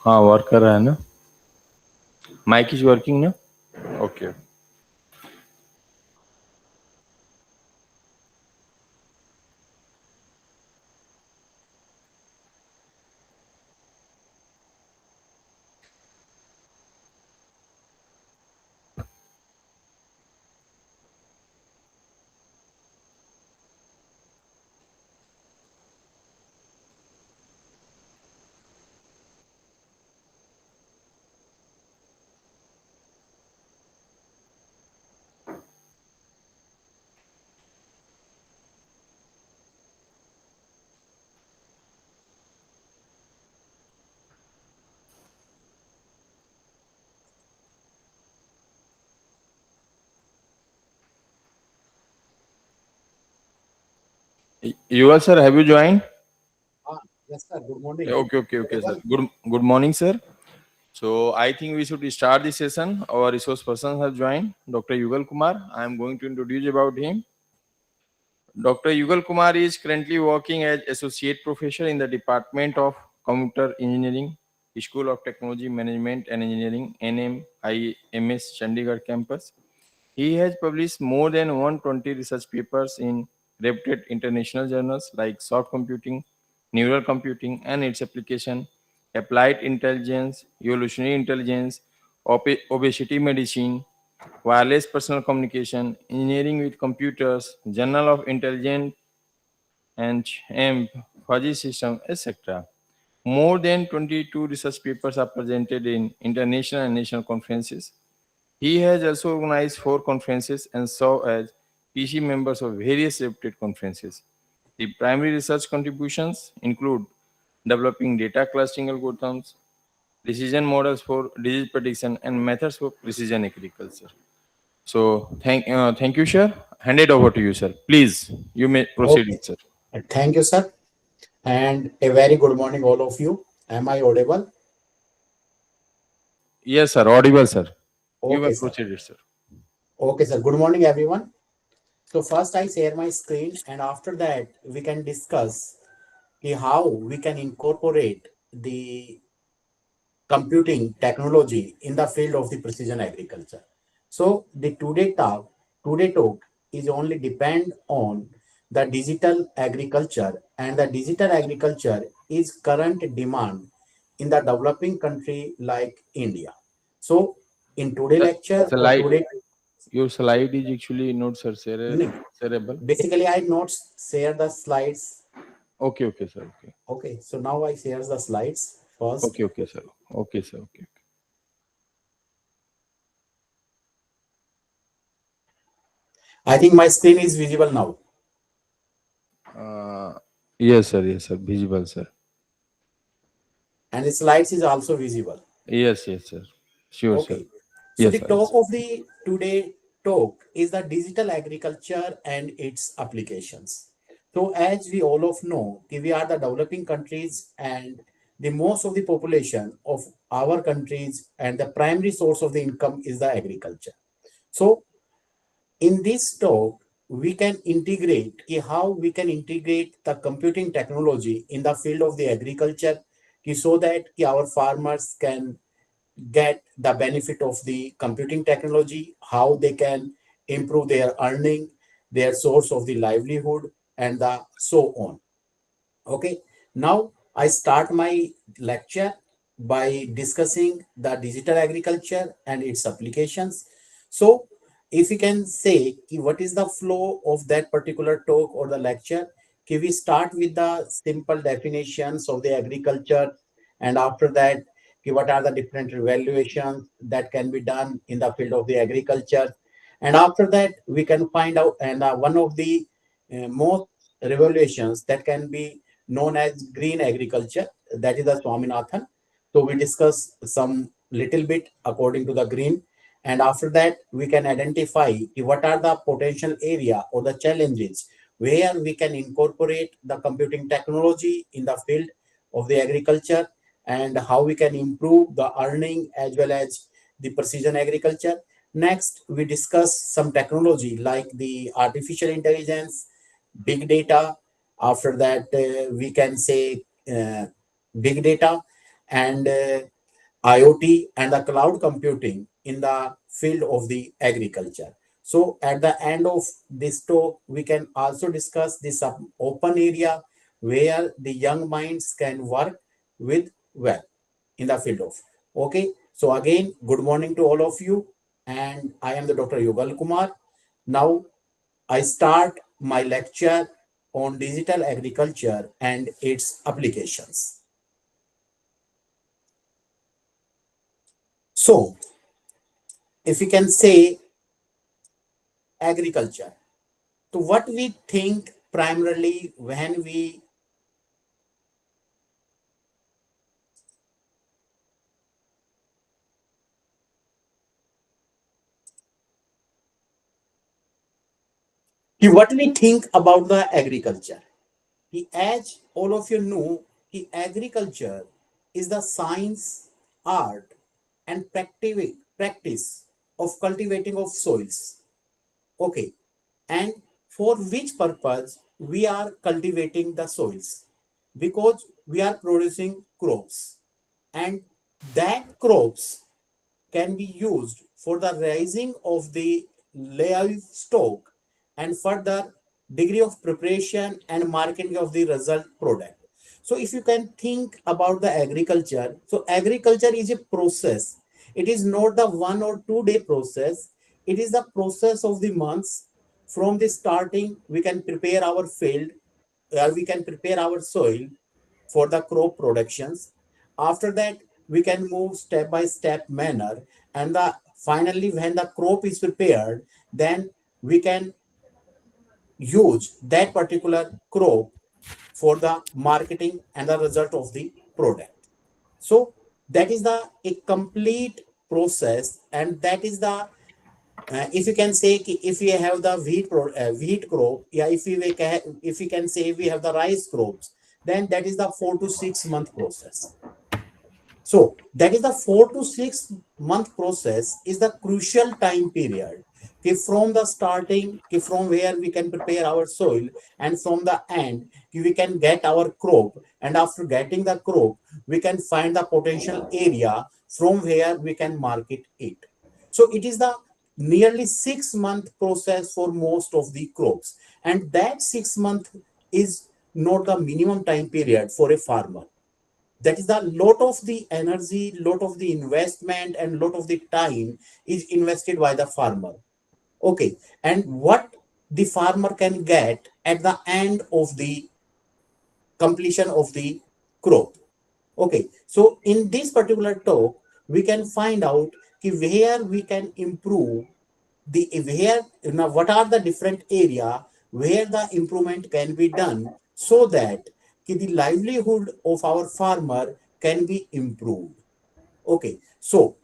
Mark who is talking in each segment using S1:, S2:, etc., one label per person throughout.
S1: हाँ वर्क कर रहा है ना. माइक इज वर्किंग ना. Okay. Yuval sir, have you joined?
S2: Yes, sir. Good morning.
S1: Okay, sir. Good morning, sir. So I think we should start the session. Our resource person has joined, Dr. Yugal Kumar. I am going to introduce about him. Dr. Yugal Kumar is currently working as associate professor in the Department of Computer Engineering, School of Technology Management and Engineering, NMIMS Chandigarh campus. He has published more than 120 research papers in reputed international journals like soft computing, neural computing and its application, applied intelligence, evolutionary intelligence, obesity medicine, wireless personal communication, engineering with computers, journal of intelligent and AMP, fuzzy system, etc. More than 22 research papers are presented in international and national conferences. He has also organized 4 conferences and served as PC members of various reputed conferences. The primary research contributions include developing data clustering algorithms, precision models for disease prediction, and methods for precision agriculture. So, thank you, sir. Hand it over to you, sir. Please, you may proceed,
S2: Okay.
S1: sir.
S2: Thank you, sir. And a very good morning, all of you. Am I audible?
S1: Yes, sir. Audible, sir. You may
S2: Okay, sir.
S1: proceed, sir.
S2: Okay, sir. Good morning, everyone. So first I share my screen and after that we can discuss how we can incorporate the computing technology in the field of the precision agriculture. So the today talk is only depend on the digital agriculture, and the digital agriculture is current demand in the developing country like India. So in today
S1: The
S2: lecture or
S1: slide,
S2: today,
S1: your slide is actually not, sir, shareable.
S2: basically I not share the slides.
S1: Okay, sir. Okay.
S2: Okay, so now I share the slides first.
S1: Okay, sir. Okay, sir. Okay.
S2: I think my screen is visible now.
S1: Uh, yes, sir. Yes, sir. Visible, sir.
S2: And the slides is also visible.
S1: Yes, sir. Sure, sir.
S2: Okay. So
S1: Yes,
S2: the
S1: sir.
S2: talk of the today talk is the digital agriculture and its applications. So as we all of know, we are the developing countries and the most of the population of our countries and the primary source of the income is the agriculture. So in this talk, we can integrate how we can integrate the computing technology in the field of the agriculture so that our farmers can get the benefit of the computing technology, how they can improve their earning, their source of the livelihood, and the so on. Okay, now I start my lecture by discussing the digital agriculture and its applications. So, if you can say what is the flow of that particular talk or the lecture, we start with the simple definitions of the agriculture, and after that, what are the different evaluations that can be done in the field of the agriculture, and after that, we can find out, and one of the most revolutions that can be known as green agriculture, that is the Swaminathan. So we discuss some little bit according to the green, and after that we can identify what are the potential area or the challenges where we can incorporate the computing technology in the field of the agriculture, and how we can improve the earning as well as the precision agriculture. Next, we discuss some technology like the artificial intelligence, big data. After that, we can say big data, and IoT, and the cloud computing in the field of the agriculture. So at the end of this talk, we can also discuss this open area where the young minds can work with well in the field of. Okay. So again, good morning to all of you. And I am the Dr. Yugal Kumar. Now I start my lecture on digital agriculture and its applications. So if we can say agriculture, so what we think primarily what we think about the agriculture. As all of you know, agriculture is the science, art, and practice of cultivating of soils. Okay, and for which purpose we are cultivating the soils? Because we are producing crops, and that crops can be used for the raising of the livestock and further degree of preparation and marketing of the result product. So if you can think about the agriculture, so agriculture is a process. It is not the 1 or 2 day process. It is the process of the months. From the starting we can prepare our field, we can prepare our soil for the crop productions. After that, we can move step by step manner, and the finally when the crop is prepared, then we can use that particular crop for the marketing and the result of the product. So that is the a complete process, and that is the if you can say if we have the wheat crop, yeah, if we can say we have the rice crops, then that is the 4 to 6 month process. So that is the 4 to 6 month process is the crucial time period. Okay, from the starting, okay, from where we can prepare our soil, and from the end, okay, we can get our crop, and after getting the crop, we can find the potential area from where we can market it. So it is the nearly 6 month process for most of the crops, and that 6 month is not the minimum time period for a farmer. That is the lot of the energy, lot of the investment, and lot of the time is invested by the farmer. Okay, and what the farmer can get at the end of the completion of the crop. Okay, so in this particular talk we can find out where we can improve the where, now what are the different area where the improvement can be done, so that the livelihood of our farmer can be improved. Okay, so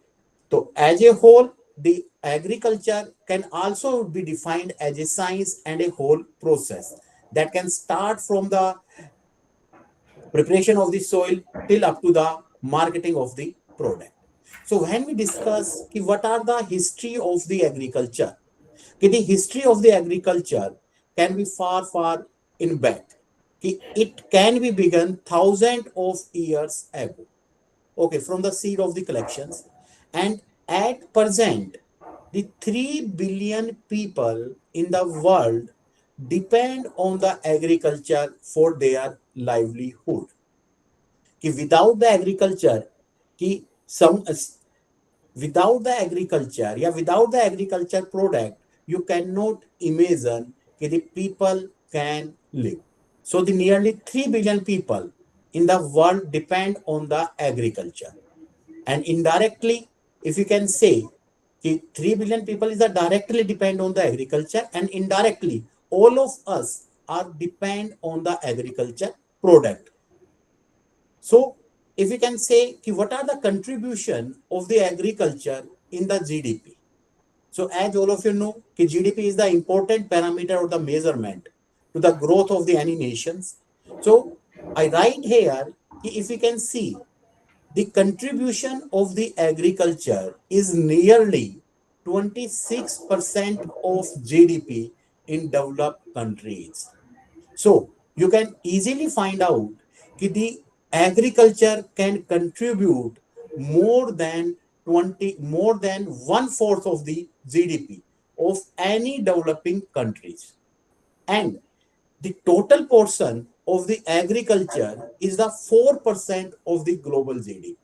S2: as a whole, the agriculture can also be defined as a science and a whole process that can start from the preparation of the soil till up to the marketing of the product. So when we discuss what are the history of the agriculture, the history of the agriculture can be far, far in back. It can be begun thousands of years ago. Okay, from the seed of the collections, and at present, the 3 billion people in the world depend on the agriculture for their livelihood. Without the agriculture, कि some without the agriculture, yeah, without the agriculture product, you cannot imagine that the people can live. So the nearly 3 billion people in the world depend on the agriculture, and indirectly, if you can say 3 billion people is the directly depend on the agriculture, and indirectly all of us are depend on the agriculture product. So, if we can say what are the contribution of the agriculture in the GDP? So, as all of you know, GDP is the important parameter or the measurement to the growth of the any nations. So, I write here if we can see the contribution of the agriculture is nearly 26% of GDP in developed countries. So you can easily find out that the agriculture can contribute more than 20, more than one fourth of the GDP of any developing countries. And the total portion of the agriculture is the 4% of the global GDP.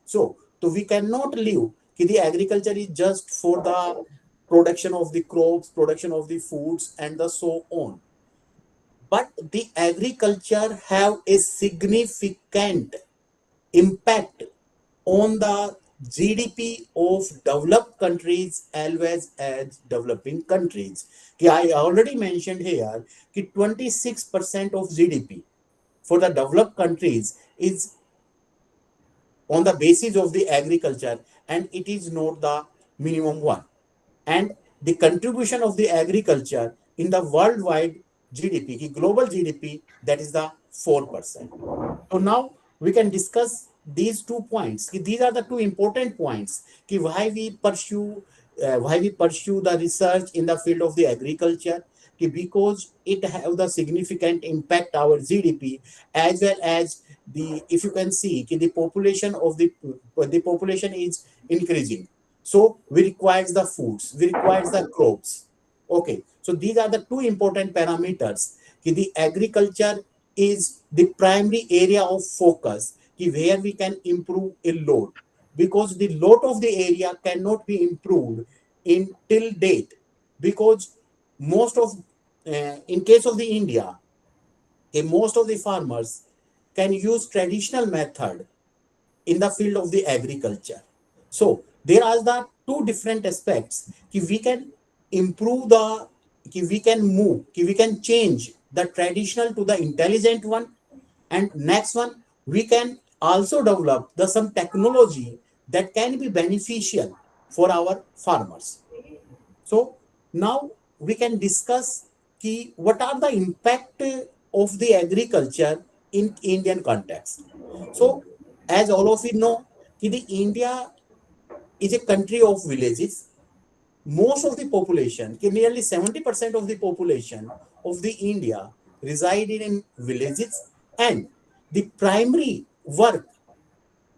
S2: So we cannot live कि the agriculture is just for the production of the crops, production of the foods, and the so on. But the agriculture have a significant impact on the GDP of developed countries as well as developing countries. I already mentioned here that 26% of GDP for the developed countries is on the basis of the agriculture, and it is not the minimum one. And the contribution of the agriculture in the worldwide GDP, the global GDP, that is the 4%. So now we can discuss these 2 points. These are the two important points. Why we pursue the research in the field of the agriculture. Because it have the significant impact our GDP, as well as the, if you can see the population of the population is increasing. So we require the foods, we require the crops. Okay, so these are the two important parameters. The agriculture is the primary area of focus where we can improve a lot, because the lot of the area cannot be improved in till date, because most of in case of the India, most of the farmers can use traditional method in the field of the agriculture. So there are the two different aspects. We can improve the, we can move, we can change the traditional to the intelligent one. And next one, we can also develop the some technology that can be beneficial for our farmers. So now we can discuss what are the impact of the agriculture in Indian context. So as all of you know, the India is a country of villages. Most of the population, nearly 70% of the population of the India resided in villages, and the primary work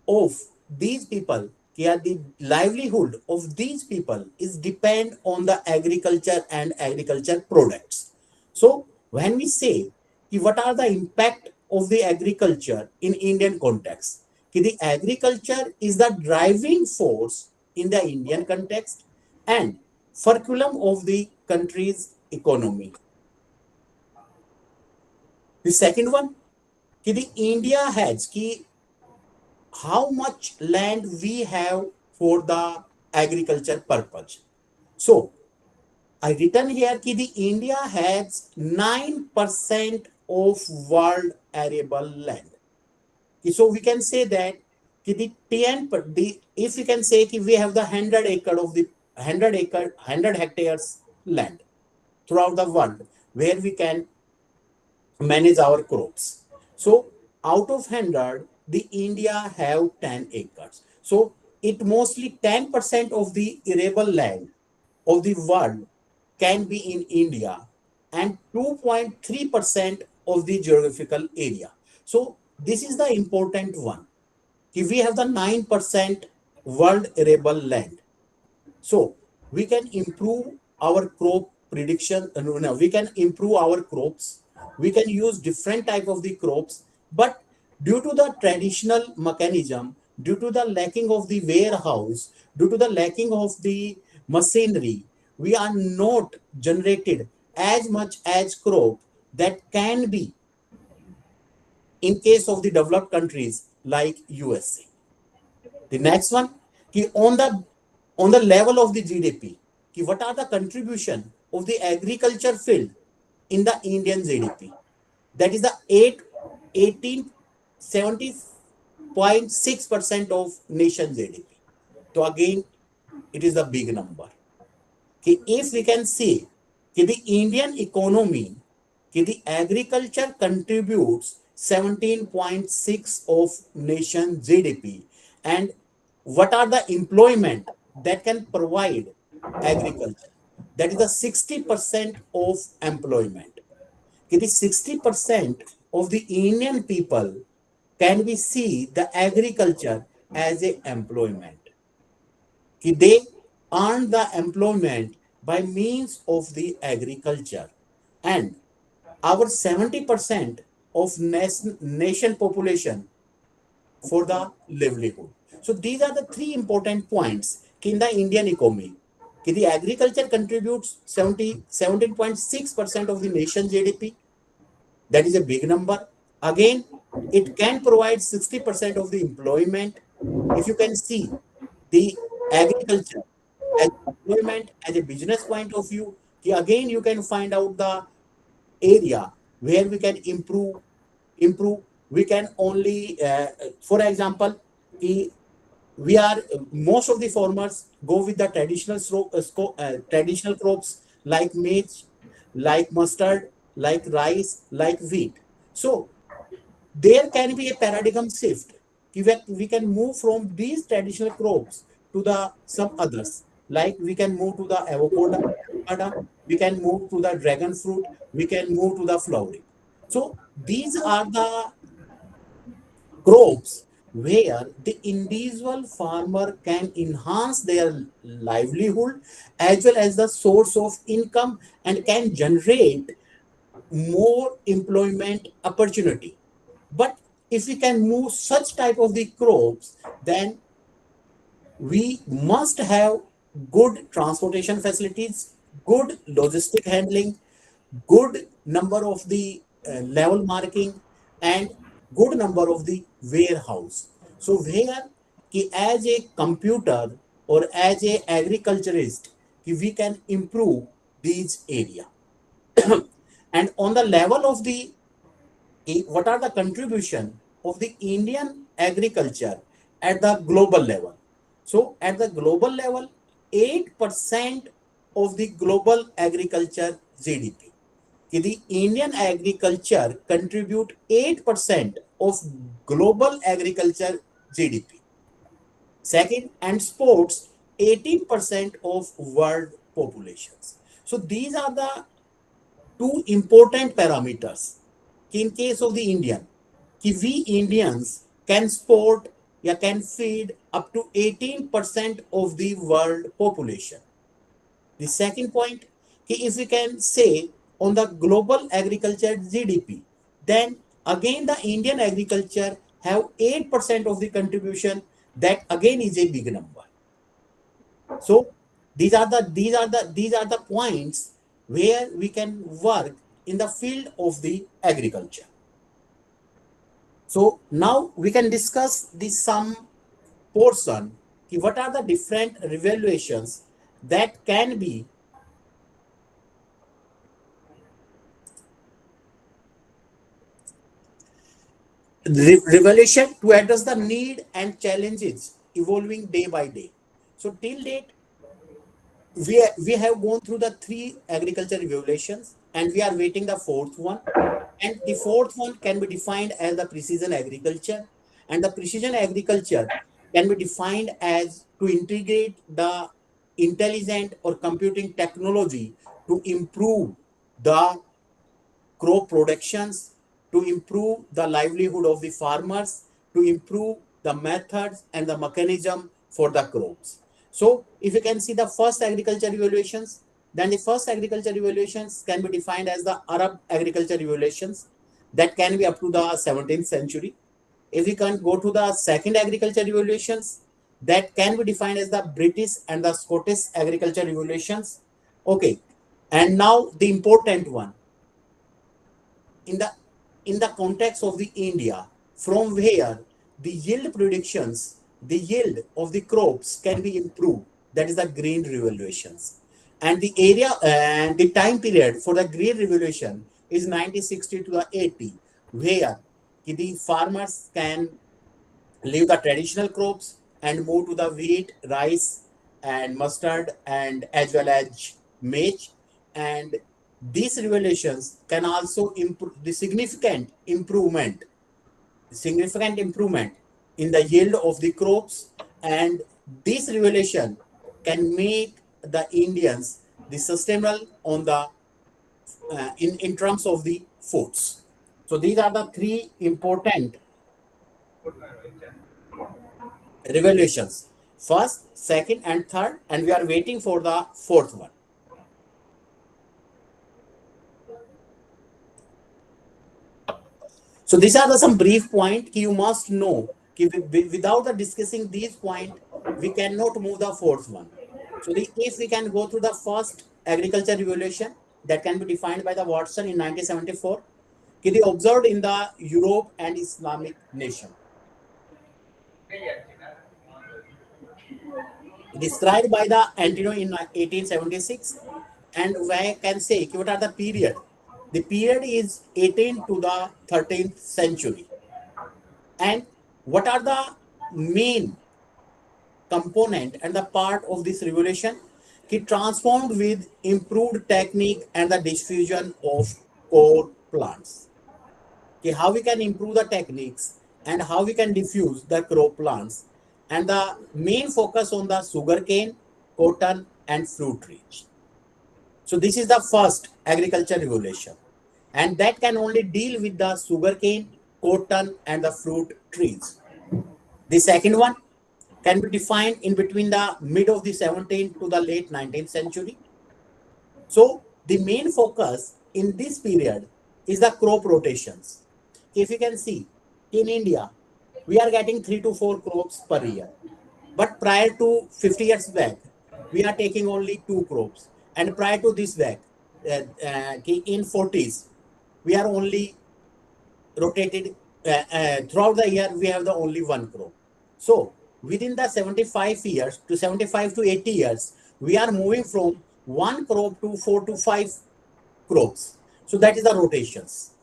S2: of these people, the livelihood of these people is depend on the agriculture and agriculture products. So when we say what are the impact of the agriculture in Indian context, the agriculture is the driving force in the Indian context and fulcrum of the country's economy. The second one, the India has how much land we have for the agriculture purpose. So I written here that the India has 9% of world arable land. So we can say that the 10 the, if we can say that we have the 100 acre of the 100 hectares land throughout the world where we can manage our crops. So out of 100, the India have 10 acres. So it mostly 10% of the arable land of the world can be in India, and 2.3% of the geographical area. So this is the important one. If we have the 9% world arable land, so we can improve our crop prediction. No, we can improve our crops. We can use different type of the crops, but due to the traditional mechanism, due to the lacking of the warehouse, due to the lacking of the machinery, we are not generated as much as crop that can be in case of the developed countries like USA. The next one, on the level of the GDP, what are the contribution of the agriculture field in the Indian GDP? That is the 70.6% of nation GDP. So again, it is a big number. If we can see the Indian economy, the agriculture contributes 17.6 of nation GDP, and what are the employment that can provide agriculture? That is the 60% of employment. The 60% of the Indian people can we see the agriculture as a employment. They earn the employment by means of the agriculture, and our 70% of nation population for the livelihood. So these are the three important points in the Indian economy. The agriculture contributes 17.6% of the nation's GDP. That is a big number. Again, it can provide 60% of the employment. If you can see the agriculture as employment, as a business point of view, again you can find out the area where we can improve. We can only for example, we are most of the farmers go with the traditional crops like maize, like mustard, like rice, like wheat. So there can be a paradigm shift. We can move from these traditional crops to the some others. Like we can move to the avocado, we can move to the dragon fruit, we can move to the flowering. So these are the crops where the individual farmer can enhance their livelihood as well as the source of income, and can generate more employment opportunity. But if we can move such type of the crops, then we must have good transportation facilities, good logistic handling, good number of the level marking, and good number of the warehouse. So where as a computer or as a agriculturist, we can improve these area. And on the level of the what are the contribution of the Indian agriculture at the global level? So at the global level, 8% of the global agriculture GDP. The Indian agriculture contribute 8% of global agriculture GDP. Second, and sports 18% of world populations. So these are the two important parameters in case of the Indian. We Indians can support, या can feed up to 18% of the world population. The second point, if we can say on the global agriculture GDP, then again the Indian agriculture have 8% of the contribution. That again is a big number. So these are the points where we can work in the field of the agriculture. So now we can discuss the some portion. What are the different revaluations that can be revelation to address the need and challenges evolving day by day. So till date, we have gone through the three agriculture regulations, and we are waiting the fourth one. And the fourth one can be defined as the precision agriculture. And the precision agriculture can be defined as to integrate the intelligent or computing technology to improve the crop productions, to improve the livelihood of the farmers, to improve the methods and the mechanism for the crops. So if you can see the first agriculture evaluations, then the first agriculture evaluations can be defined as the Arab agriculture evaluations that can be up to the 17th century. If we can go to the second agriculture evaluations, that can be defined as the British and the Scottish agriculture evaluations. Okay, and now the important one, in the context of the India, from where the yield predictions, the yield of the crops can be improved. That is the green revaluations. And the area and the time period for the green revolution is 1960 to the 80, where the farmers can leave the traditional crops and move to the wheat, rice, and mustard, and as well as maize. And these revelations can also improve the significant improvement in the yield of the crops. And this revelation can make the Indians the sustainable on the in terms of the foods. So these are the three important revolutions. First, second, and third, and we are waiting for the fourth one. So these are the some brief point you must know. Without the discussing these point, we cannot move the fourth one. So if we can go through the first agriculture revolution that can be defined by the Watson in 1974, they observed in the Europe and Islamic nation. Described by the Antino in 1876, and I can say what are the period. The period is 18th to the 13th century. And what are the main component and the part of this revolution? He transformed with improved technique and the diffusion of core plants. Okay, how we can improve the techniques and how we can diffuse the crop plants, and the main focus on the sugarcane, cotton, and fruit trees. So this is the first agriculture revolution, and that can only deal with the sugarcane, cotton, and the fruit trees. The second one can be defined in between the mid of the 17th to the late 19th century. So the main focus in this period is the crop rotations. If you can see, in India, we are getting 3 to 4 crops per year. But prior to 50 years back, we are taking only 2 crops. And prior to this back, in 40s, we are only rotated throughout the year, we have the only one crop. So within the 75 years to 75 to 80 years, we are moving from one crop to 4 to 5 crops. So that is the rotations.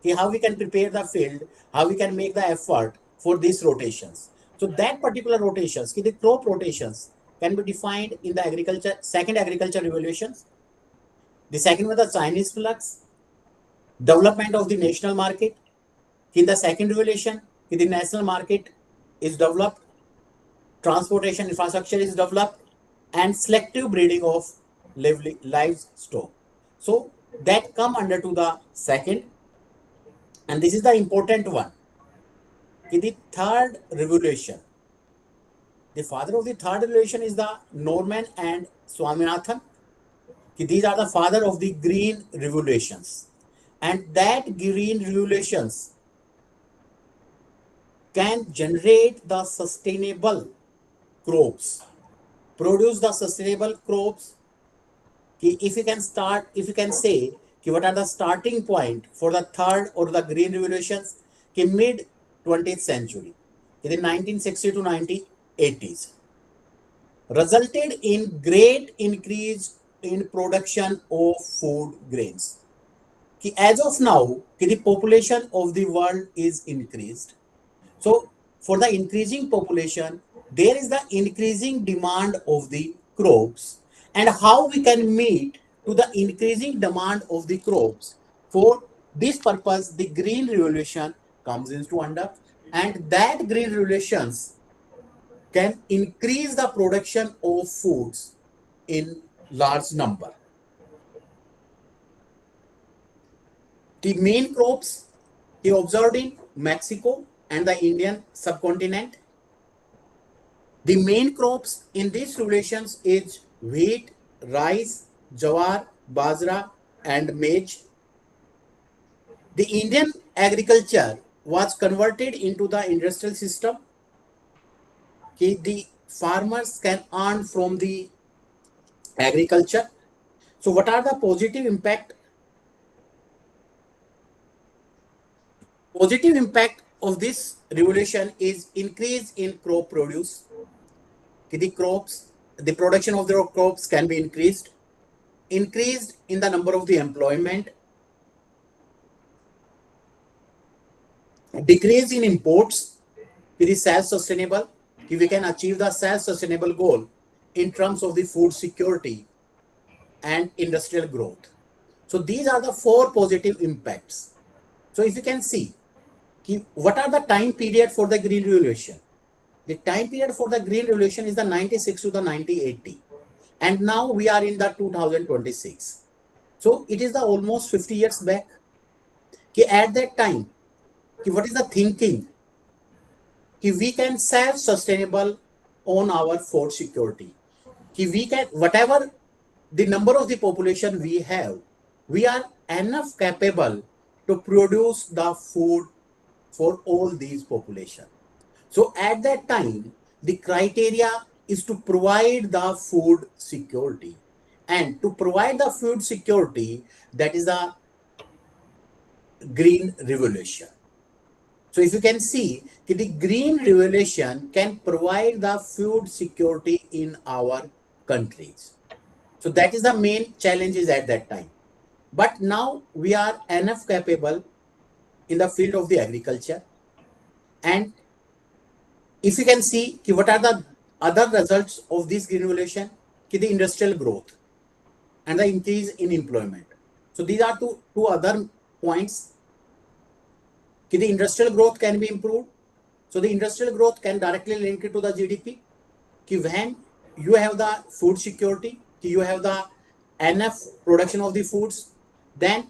S2: Okay, how we can prepare the field, how we can make the effort for these rotations. So that particular rotations, the crop rotations, can be defined in the agriculture, second agriculture revolutions. The second one, the Chinese flux, development of the national market. In the second revolution, the national market is developed, transportation infrastructure is developed, and selective breeding of livestock. So that come under to the second, and this is the important one. The third revolution, the father of the third revolution is the Norman and Swaminathan. These are the father of the green revolutions, and that green revolutions can generate the sustainable crops, produce the sustainable crops. If you can start, if you can say what are the starting point for the third or the green revolutions, mid 20th century, in the 1960 to 1980s, resulted in great increase in production of food grains. As of now, the population of the world is increased. So for the increasing population, there is the increasing demand of the crops, and how we can meet to the increasing demand of the crops. For this purpose, the green revolution comes into under, and that green revolutions can increase the production of foods in large number. The main crops he observed in Mexico and the Indian subcontinent. The main crops in these relations is wheat, rice, jawar, bajra, and maize. The Indian agriculture was converted into the industrial system. The farmers can earn from the agriculture. So what are the positive impact? Positive impact of this revolution is increase in crop produce. The production of the crops can be increased in the number of the employment, decrease in imports, it is self-sustainable. We can achieve the self-sustainable goal in terms of the food security and industrial growth. So these are the 4 positive impacts. So if you can see, what are the time period for the green revolution? The time period for the green revolution is the 96 to the 1980, and now we are in the 2026. So it is the almost 50 years back. At that time, what is the thinking we can self-sustainable on our food security. We can, whatever the number of the population we are enough capable to produce the food for all these population. So at that time, the criteria is to provide the food security. And to provide the food security, that is the green revolution. So if you can see, the green revolution can provide the food security in our countries. So that is the main challenges at that time. But now we are enough capable in the field of the agriculture. And if you can see, what are the other results of this green revolution? The industrial growth and the increase in employment. So these are two other points. The industrial growth can be improved. So the industrial growth can directly link it to the GDP. When you have the food security, you have the enough production of the foods, then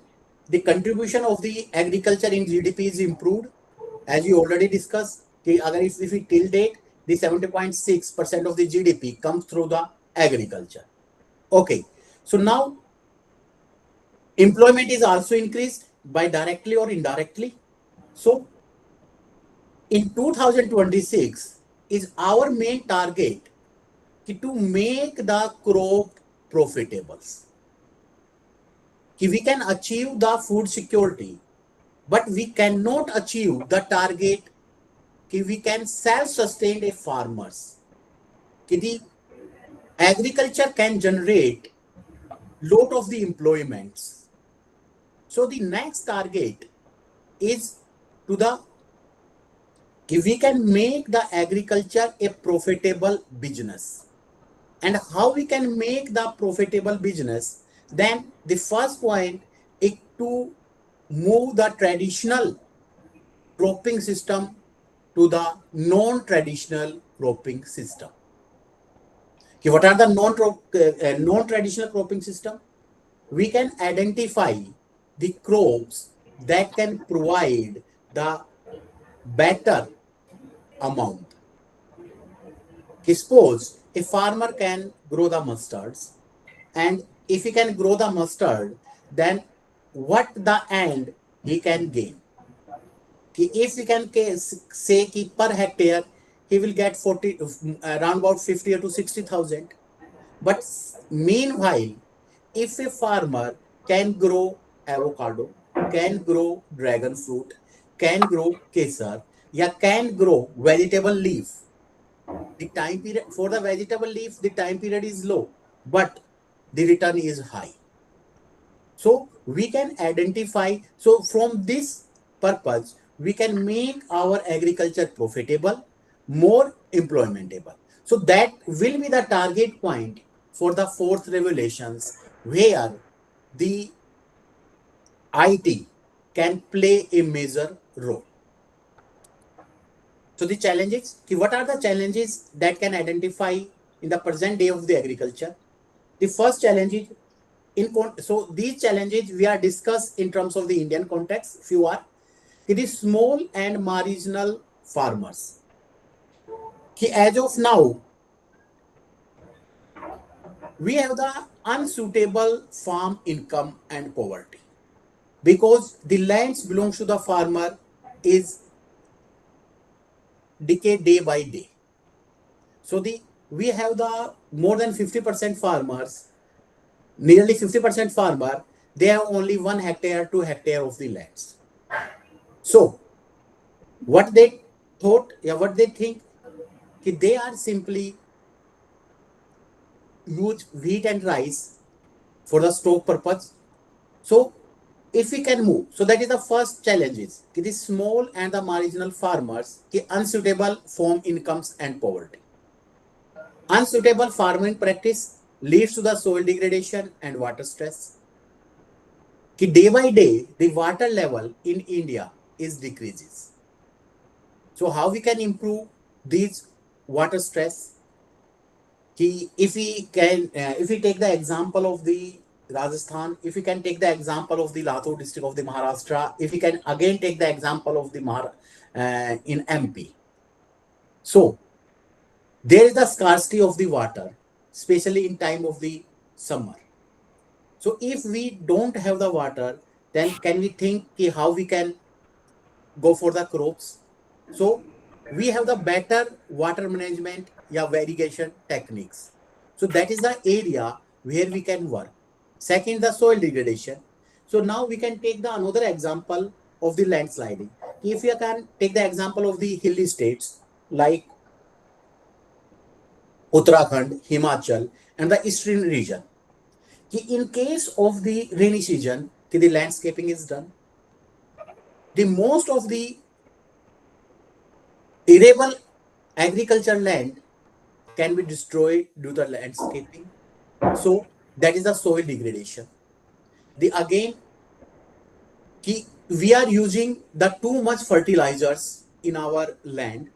S2: the contribution of the agriculture in GDP is improved. As you already discussed, if we till date, the 70.6% of the GDP comes through the agriculture. Okay, so now employment is also increased by directly or indirectly. So in 2026 is our main target to make the crop profitable. We can achieve the food security, but we cannot achieve the target we can self-sustain a farmers. The agriculture can generate lot of the employments. So the next target is to the we can make the agriculture a profitable business. And how we can make the profitable business? Then the first point is to move the traditional cropping system to the non-traditional cropping system. What are the non-traditional cropping system? We can identify the crops that can provide the better amount. Suppose a farmer can grow the mustards, and if he can grow the mustard, then what the end he can gain? If he can say per hectare he will get 40 around about 50 to 60,000. But meanwhile, if a farmer can grow avocado, can grow dragon fruit, can grow kesar, can grow vegetable leaf, the time period for the vegetable leaf, the time period is low, but the return is high. So we can identify, so from this purpose, we can make our agriculture profitable, more employmentable. So that will be the target point for the fourth regulations, where the IT can play a major role. So the challenges, what are the challenges that can identify in the present day of the agriculture? The first challenge is, so these challenges we are discussed in terms of the Indian context. Few are, it is small and marginal farmers. As of now, we have the unsuitable farm income and poverty, because the lands belongs to the farmer is decay day by day. So we have the more than 50% farmers, nearly 50% farmer, they have only 1 hectare, 2 hectare of the lands. So what they thought, what they think, they are simply use wheat and rice for the stock purpose. So if we can move, so that is the first challenges, the small and the marginal farmers, unsuitable farm incomes and poverty. Unsuitable farming practice leads to the soil degradation and water stress. Day by day, the water level in India is decreases. So how we can improve these water stress? If we take the example of the Rajasthan, if we can take the example of the Latur district of the Maharashtra, if we can again take the example of the in MP. So there is the scarcity of the water, especially in time of the summer. So if we don't have the water, then can we think how we can go for the crops? So we have the better water management, yeah, irrigation techniques. So that is the area where we can work. Second, the soil degradation. So now we can take the another example of the landsliding. If you can take the example of the hilly states like Uttarakhand, Himachal, and the eastern region. In case of the rainy season, the landscaping is done. The most of the arable agriculture land can be destroyed due to landscaping. So that is the soil degradation. The again, we are using the too much fertilizers in our land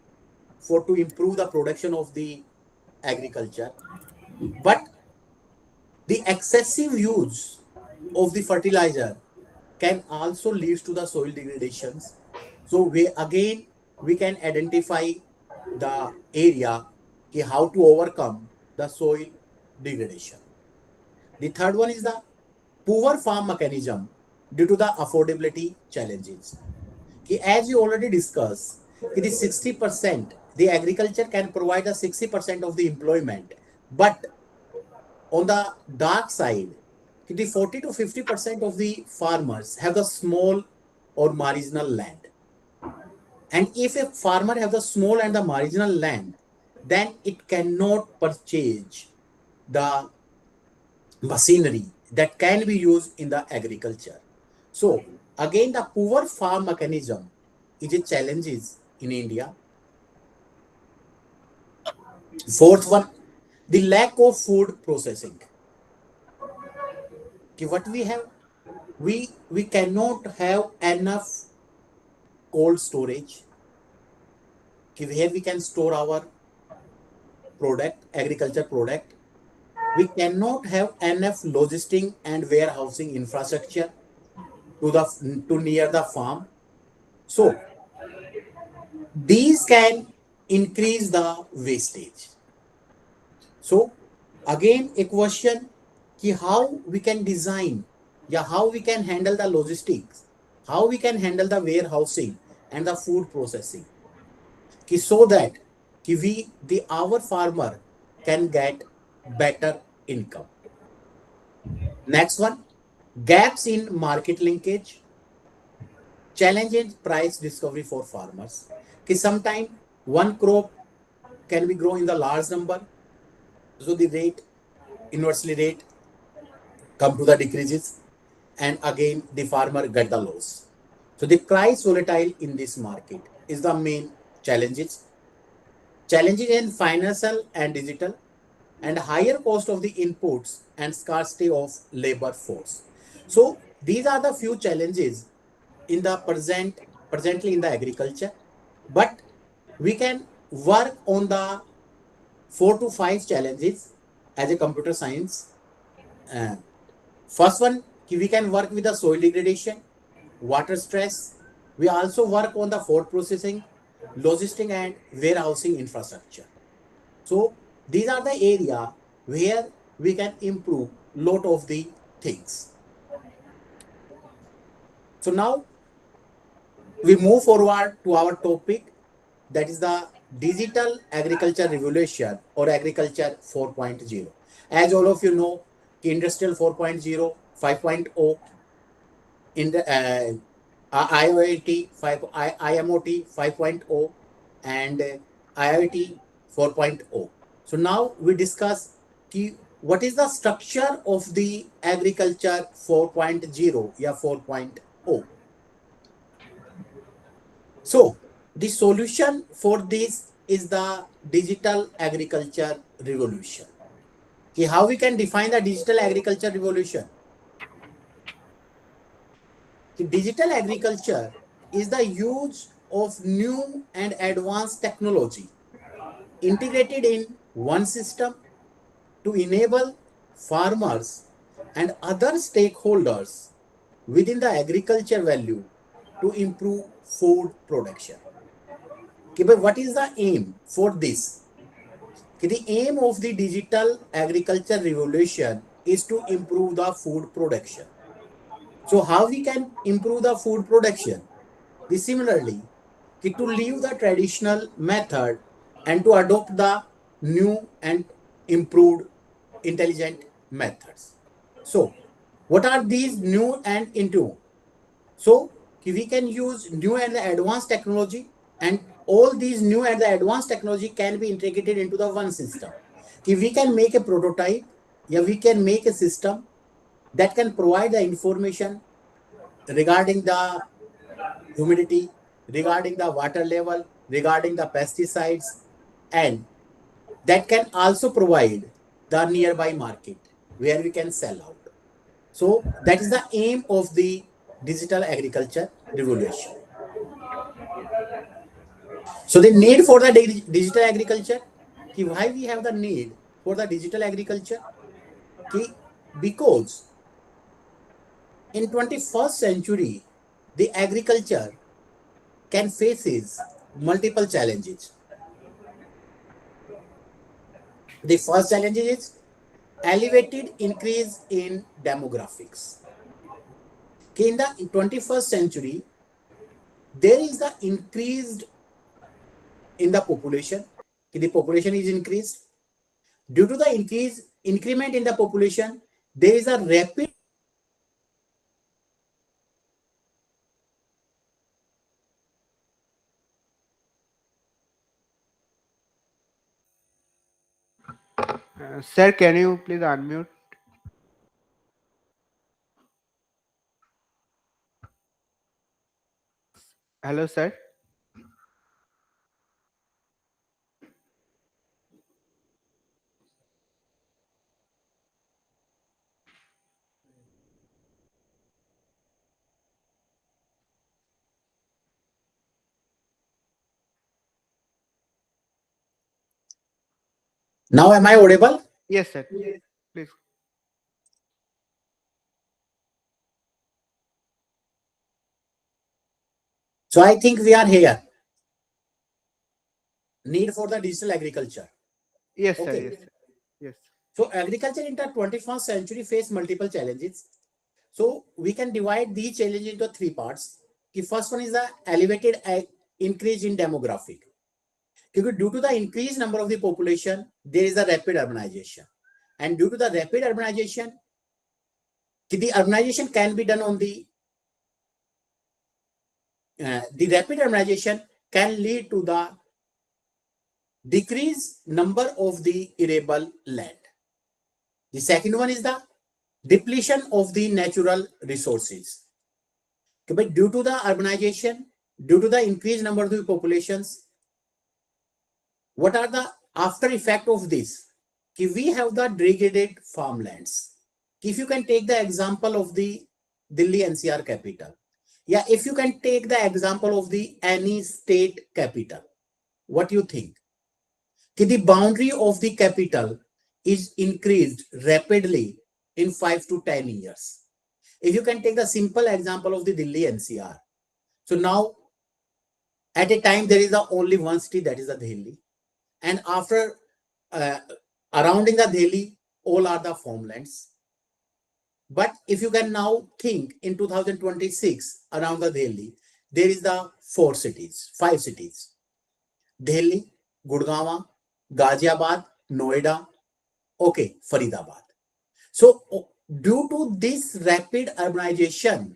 S2: for to improve the production of the agriculture, but the excessive use of the fertilizer can also lead to the soil degradations. So we can identify the area how to overcome the soil degradation. The third one is the poor farm mechanism due to the affordability challenges. As you already discussed, the 60%, the agriculture can provide a 60% of the employment, but on the dark side, the 40 to 50% of the farmers have the small or marginal land. And if a farmer has the small and the marginal land, then it cannot purchase the machinery that can be used in the agriculture. So again, the poor farm mechanism is a challenge in India. Fourth one, the lack of food processing. What we have, we cannot have enough cold storage where we can store our product, agriculture product. We cannot have enough logistic and warehousing infrastructure to near the farm. So these can increase the wastage. So again, a question how we can design, yeah, how we can handle the logistics, how we can handle the warehousing and the food processing, so that our farmer can get better income. Next one, gaps in market linkage, challenge in price discovery for farmers. Sometimes one crop can be grown in the large number, so the rate inversely rate come to the decreases, and again the farmer get the loss. So the price volatile in this market is the main challenges. Challenges in financial and digital, and higher cost of the inputs and scarcity of labor force. So these are the few challenges in the presently in the agriculture, but we can work on the 4 to 5 challenges as a computer science. First one, we can work with the soil degradation, water stress. We also work on the food processing, logistic and warehousing infrastructure. So these are the area where we can improve lot of the things. So now we move forward to our topic, that is the digital agriculture revolution or agriculture 4.0. As all of you know, industrial 4.0, 5.0, in the IoT 5, IMOT 5.0 and IoT 4.0. So now we discuss what is the structure of the agriculture 4.0, yeah, 4.0. So the solution for this is the digital agriculture revolution. How we can define the digital agriculture revolution? The digital agriculture is the use of new and advanced technology integrated in one system to enable farmers and other stakeholders within the agriculture value to improve food production. But what is the aim for this? The aim of the digital agriculture revolution is to improve the food production. So how we can improve the food production? Similarly, to leave the traditional method and to adopt the new and improved intelligent methods. So what are these new and into? So we can use new and the advanced technology, and all these new and the advanced technology can be integrated into the one system. We can make a prototype, yeah, we can make a system that can provide the information regarding the humidity, regarding the water level, regarding the pesticides, and that can also provide the nearby market where we can sell out. So that is the aim of the digital agriculture revolution. So the need for the digital agriculture, why we have the need for the digital agriculture? Because in 21st century, the agriculture can faces multiple challenges. The first challenge is elevated increase in demographics. In the 21st century, there is the increased in the population. The population is increased. Due to the increment in the population, there is a rapid
S3: Sir, can you please unmute? Hello, sir.
S2: Now, am I audible?
S3: Yes, sir. Please.
S2: So I think we are here. Need for the digital agriculture.
S3: Yes, sir.
S2: Okay.
S3: Yes, sir. Yes.
S2: So agriculture in the 21st century face multiple challenges. So we can divide these challenges into three parts. The first one is the elevated increase in demographic. Due to the increased number of the population, there is a rapid urbanization. And due to the rapid urbanization, the urbanization can be done on the rapid urbanization can lead to the decreased number of the arable land. The second one is the depletion of the natural resources. But due to the urbanization, due to the increased number of the populations, what are the after effect of this? We have the degraded farmlands. If you can take the example of the Delhi NCR capital, yeah, if you can take the example of the any state capital, what do you think? The boundary of the capital is increased rapidly in 5 to 10 years. If you can take the simple example of the Delhi NCR. So now at a time there is the only one city, that is the Delhi. And after around in the Delhi, all are the farmlands. But if you can now think in 2026 around the Delhi, there is the five cities. Delhi, Gurgaon, Ghaziabad, Noida, okay, Faridabad. So due to this rapid urbanization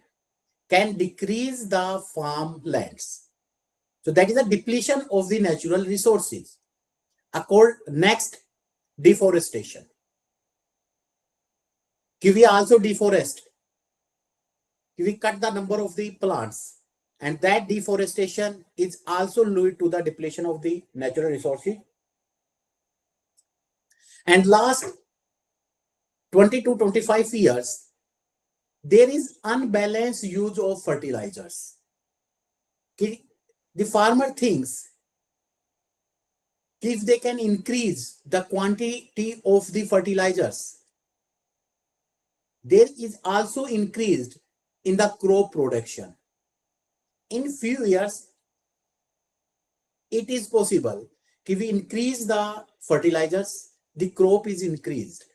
S2: can decrease the farmlands. So that is a depletion of the natural resources. Next, deforestation. We also deforest. We cut the number of the plants, and that deforestation is also lead to the depletion of the natural resources. And last 20 to 25 years, there is unbalanced use of fertilizers. The farmer thinks if they can increase the quantity of the fertilizers, there is also increased in the crop production. In few years, it is possible if we increase the fertilizers, the crop is increased.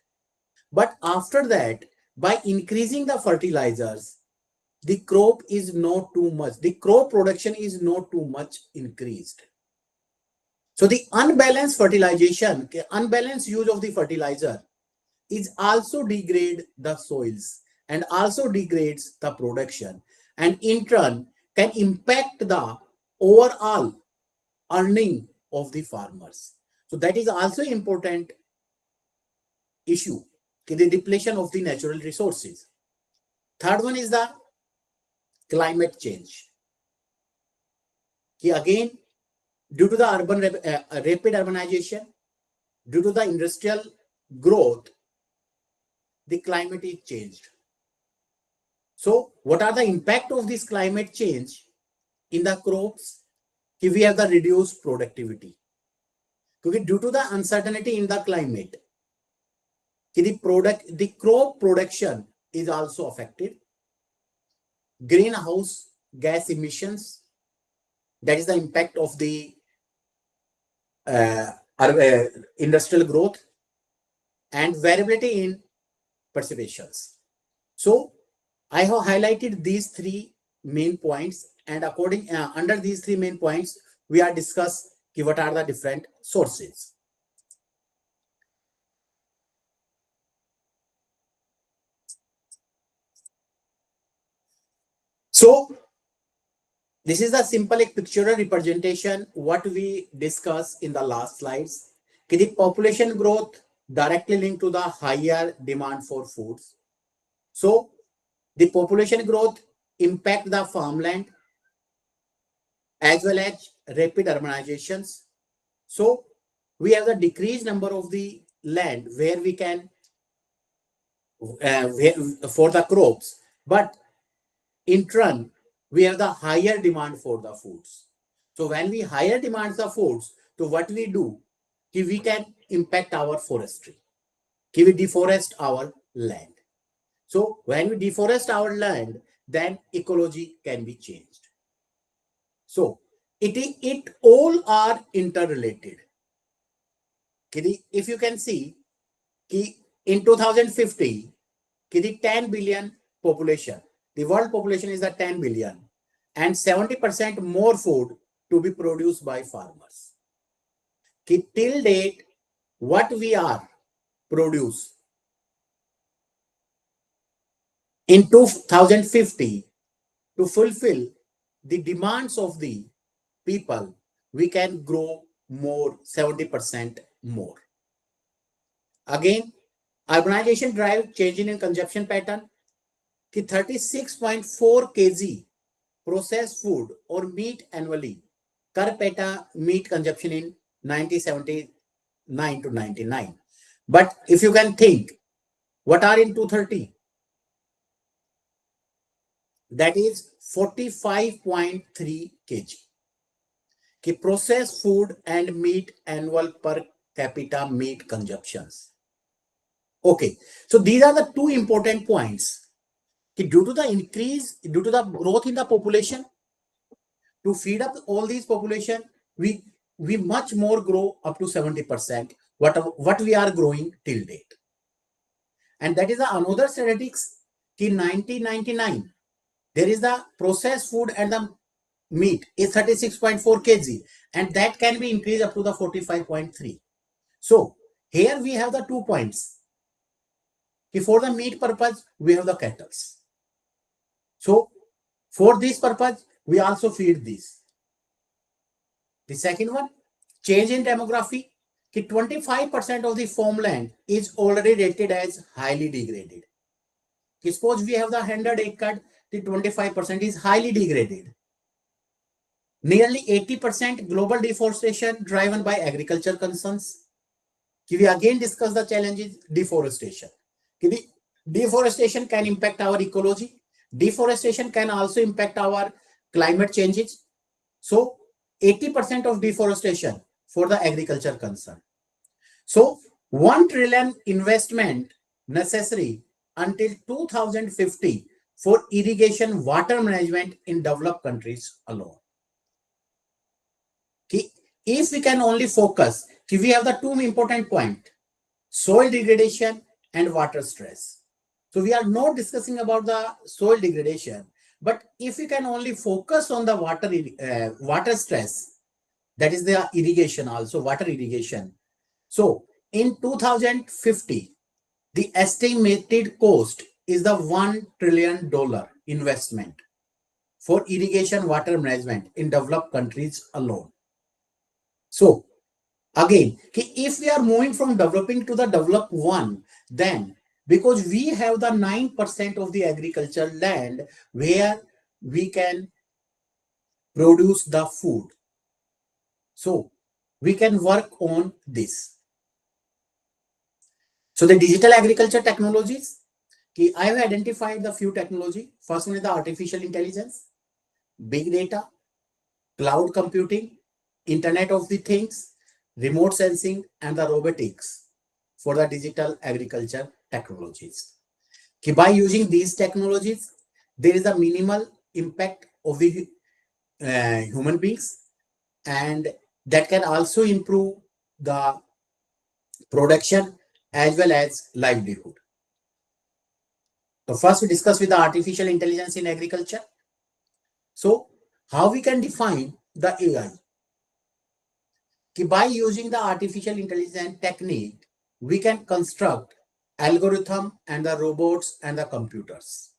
S2: But after that, by increasing the fertilizers, the crop is not too much. The crop production is not too much increased. So the unbalanced fertilization, unbalanced use of the fertilizer is also degrade the soils and also degrades the production, and in turn can impact the overall earning of the farmers. So that is also important issue, the depletion of the natural resources. Third one is the climate change. Again, due to the rapid urbanization, due to the industrial growth, the climate is changed. So what are the impact of this climate change in the crops? We have the reduced productivity. Due to the uncertainty in the climate, the crop production is also affected. Greenhouse gas emissions, that is the impact of the industrial growth, and variability in precipitations. So I have highlighted these three main points, and under these three main points, we are discuss what are the different sources. So this is a simple pictorial representation what we discussed in the last slides. The population growth directly linked to the higher demand for foods. So the population growth impact the farmland as well as rapid urbanizations. So we have the decreased number of the land where we can for the crops, but in turn we have the higher demand for the foods. So when we higher demand the foods, so what we do, we can impact our forestry. We deforest our land. So when we deforest our land, then ecology can be changed. So it all are interrelated. If you can see, in 2050, the 10 billion population, the world population is the 10 billion, and 70% more food to be produced by farmers. Till date, what we are produce in 2050 to fulfill the demands of the people, we can grow more, 70% more. Again, urbanization drive changing in consumption pattern. 36.4 kg processed food or meat annually per capita meat consumption in 1979 to 99. But if you can think, what are in 2030? That is 45.3 kg. Processed food and meat annual per capita meat consumptions. Okay, so these are the two important points. Due to the growth in the population, to feed up all these population, we much more grow up to 70%, what we are growing till date. And that is another statistics. In 1999, there is the processed food and the meat is 36.4 kg, and that can be increased up to the 45.3. So here we have the 2 points. For the meat purpose, we have the cattle. So for this purpose, we also feed this. The second one, change in demography. 25% of the farmland is already rated as highly degraded. Suppose we have the 100 acre, the 25% is highly degraded. Nearly 80% global deforestation driven by agriculture concerns. We again discuss the challenges, deforestation. Deforestation can impact our ecology. Deforestation can also impact our climate changes. So 80% of deforestation for the agriculture concern. So 1 trillion investment necessary until 2050 for irrigation water management in developed countries alone. if we can only focus, we have the two important points, soil degradation and water stress. So we are not discussing about the soil degradation, but if we can only focus on the water stress, that is the irrigation also, water irrigation. So in 2050, the estimated cost is the $1 trillion investment for irrigation water management in developed countries alone. So again, if we are moving from developing to the developed one, then because we have the 9% of the agricultural land where we can produce the food. So we can work on this. So the digital agriculture technologies, I have identified the few technology. First one is the artificial intelligence, big data, cloud computing, Internet of the Things, remote sensing, and the robotics for the digital agriculture technologies. By using these technologies, there is a minimal impact of the human beings, and that can also improve the production as well as livelihood. So first we discuss with the artificial intelligence in agriculture. So how we can define the AI? By using the artificial intelligence technique, we can construct algorithm and the robots and the computers.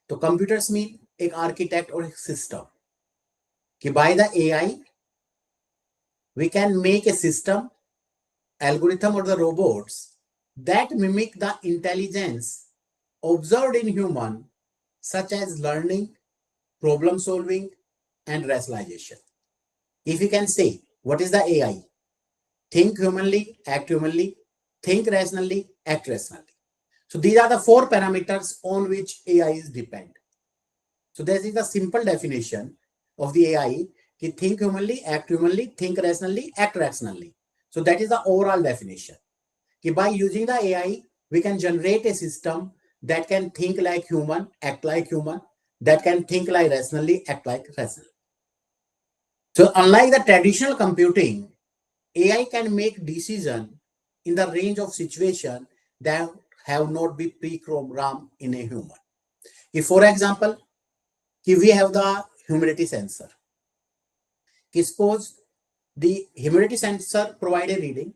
S2: So computers mean एक architect or system. By the AI, we can make a system, algorithm or the robots that mimic the intelligence observed in human, such as learning, problem solving, and rationalization. If you can say, what is the AI? Think humanly, act humanly, think rationally, act rationally. So these are the four parameters on which AI is dependent. So this is the simple definition of the AI. Think humanly, act humanly, think rationally, act rationally. So that is the overall definition. By using the AI, we can generate a system that can think like human, act like human, that can think like rationally, act like rational. So unlike the traditional computing, AI can make decisions in the range of situation that have not been pre-programmed in a human. If, for example, we have the humidity sensor. Suppose the humidity sensor provide a reading.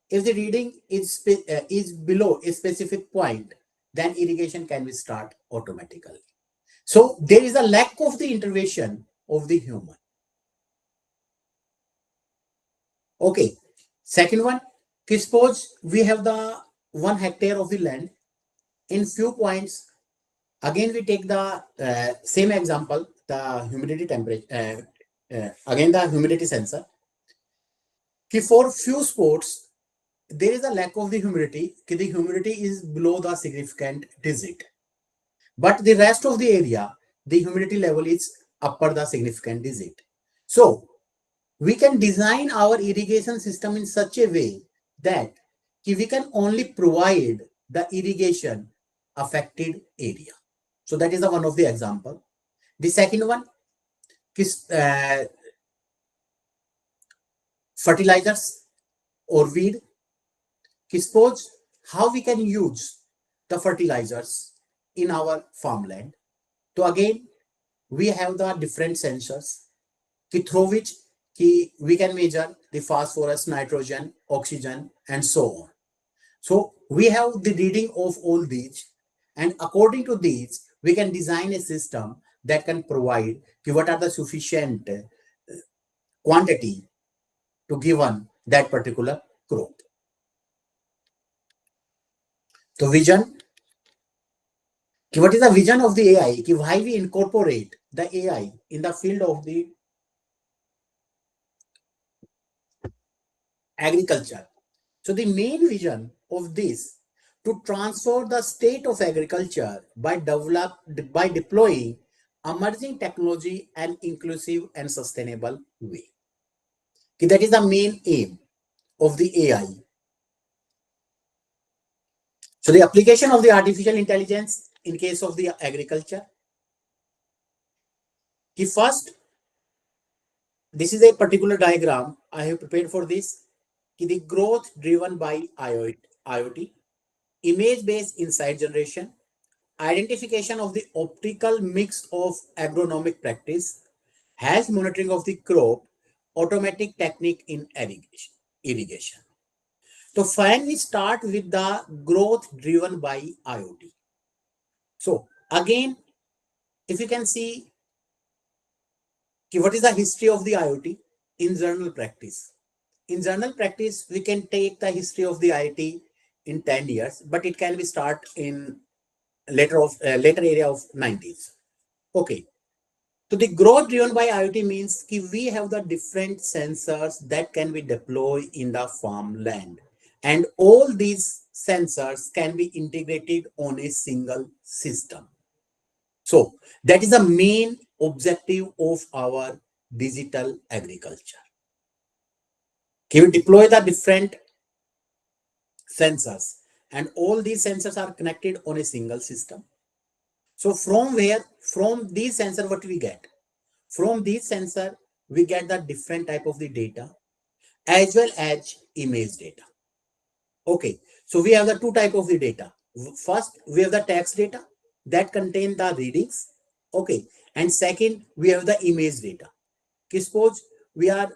S2: If the reading is below a specific point, then irrigation can be start automatically. So there is a lack of the intervention of the human. Okay. Second one, suppose we have the 1 hectare of the land. In few points, again we take the same example, the humidity temperature, again the humidity sensor. For few spots, there is a lack of the humidity. The humidity is below the significant digit. But the rest of the area, the humidity level is upper the significant digit. So we can design our irrigation system in such a way that we can only provide the irrigation affected area. So that is the one of the example. The second one is fertilizers or weed. Suppose how we can use the fertilizers in our farmland. So again, we have the different sensors through which we can measure the phosphorus, nitrogen, oxygen, and so on. So we have the reading of all these, and according to these, we can design a system that can provide what are the sufficient quantity to given that particular crop. So vision. What is the vision of the AI? Why we incorporate the AI in the field of the agriculture? So the main vision of this to transform the state of agriculture by deploying emerging technology and inclusive and sustainable way. That is the main aim of the AI. So the application of the artificial intelligence in case of the agriculture. First, This is a particular diagram I have prepared for this. The growth driven by IoT, image-based insight generation, identification of the optical mix of agronomic practice, health monitoring of the crop, automatic technique in irrigation. So fine, we start with the growth driven by IoT. So again, if you can see what is the history of the IoT in journal practice. In journal practice, we can take the history of the IoT in 10 years, but it can be start in later area of 90s. Okay. So the growth driven by IoT means we have the different sensors that can be deployed in the farmland. And all these sensors can be integrated on a single system. So that is the main objective of our digital agriculture. Can we deploy the different sensors and all these sensors are connected on a single system. So from these sensor, what we get? From these sensor, we get the different type of the data as well as image data. Okay, so we have the two type of the data. First, we have the text data that contain the readings. Okay, and second, we have the image data. Suppose we are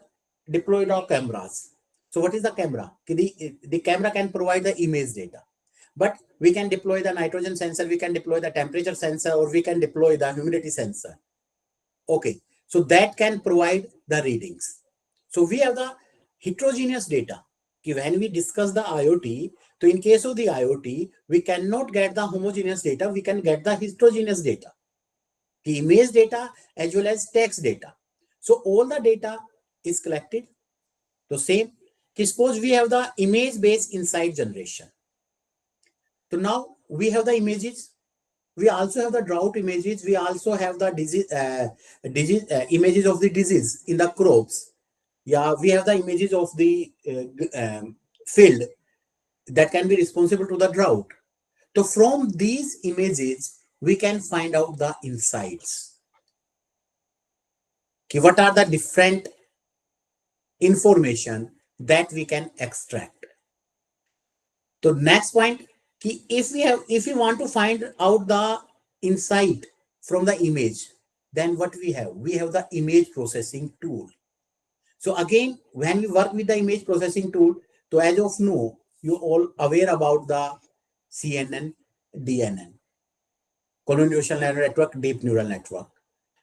S2: deployed our cameras. So what is the camera? The camera can provide the image data, but we can deploy the nitrogen sensor, we can deploy the temperature sensor, or we can deploy the humidity sensor. Okay, so that can provide the readings. So we have the heterogeneous data. When we discuss the IoT, so in case of the IoT, we cannot get the homogeneous data, we can get the heterogeneous data, the image data as well as text data. So all the data is collected. So same, suppose we have the image-based insight generation. So now we have the images. We also have the drought images. We also have the images of the disease in the crops. Yeah, we have the images of the field that can be responsible to the drought. So from these images, we can find out the insights. Okay, what are the different information that we can extract? So next point, if we want to find out the insight from the image, then what we have? We have the image processing tool. So again, when we work with the image processing tool, so as of now, you all aware about the CNN, DNN, convolutional neural network, deep neural network.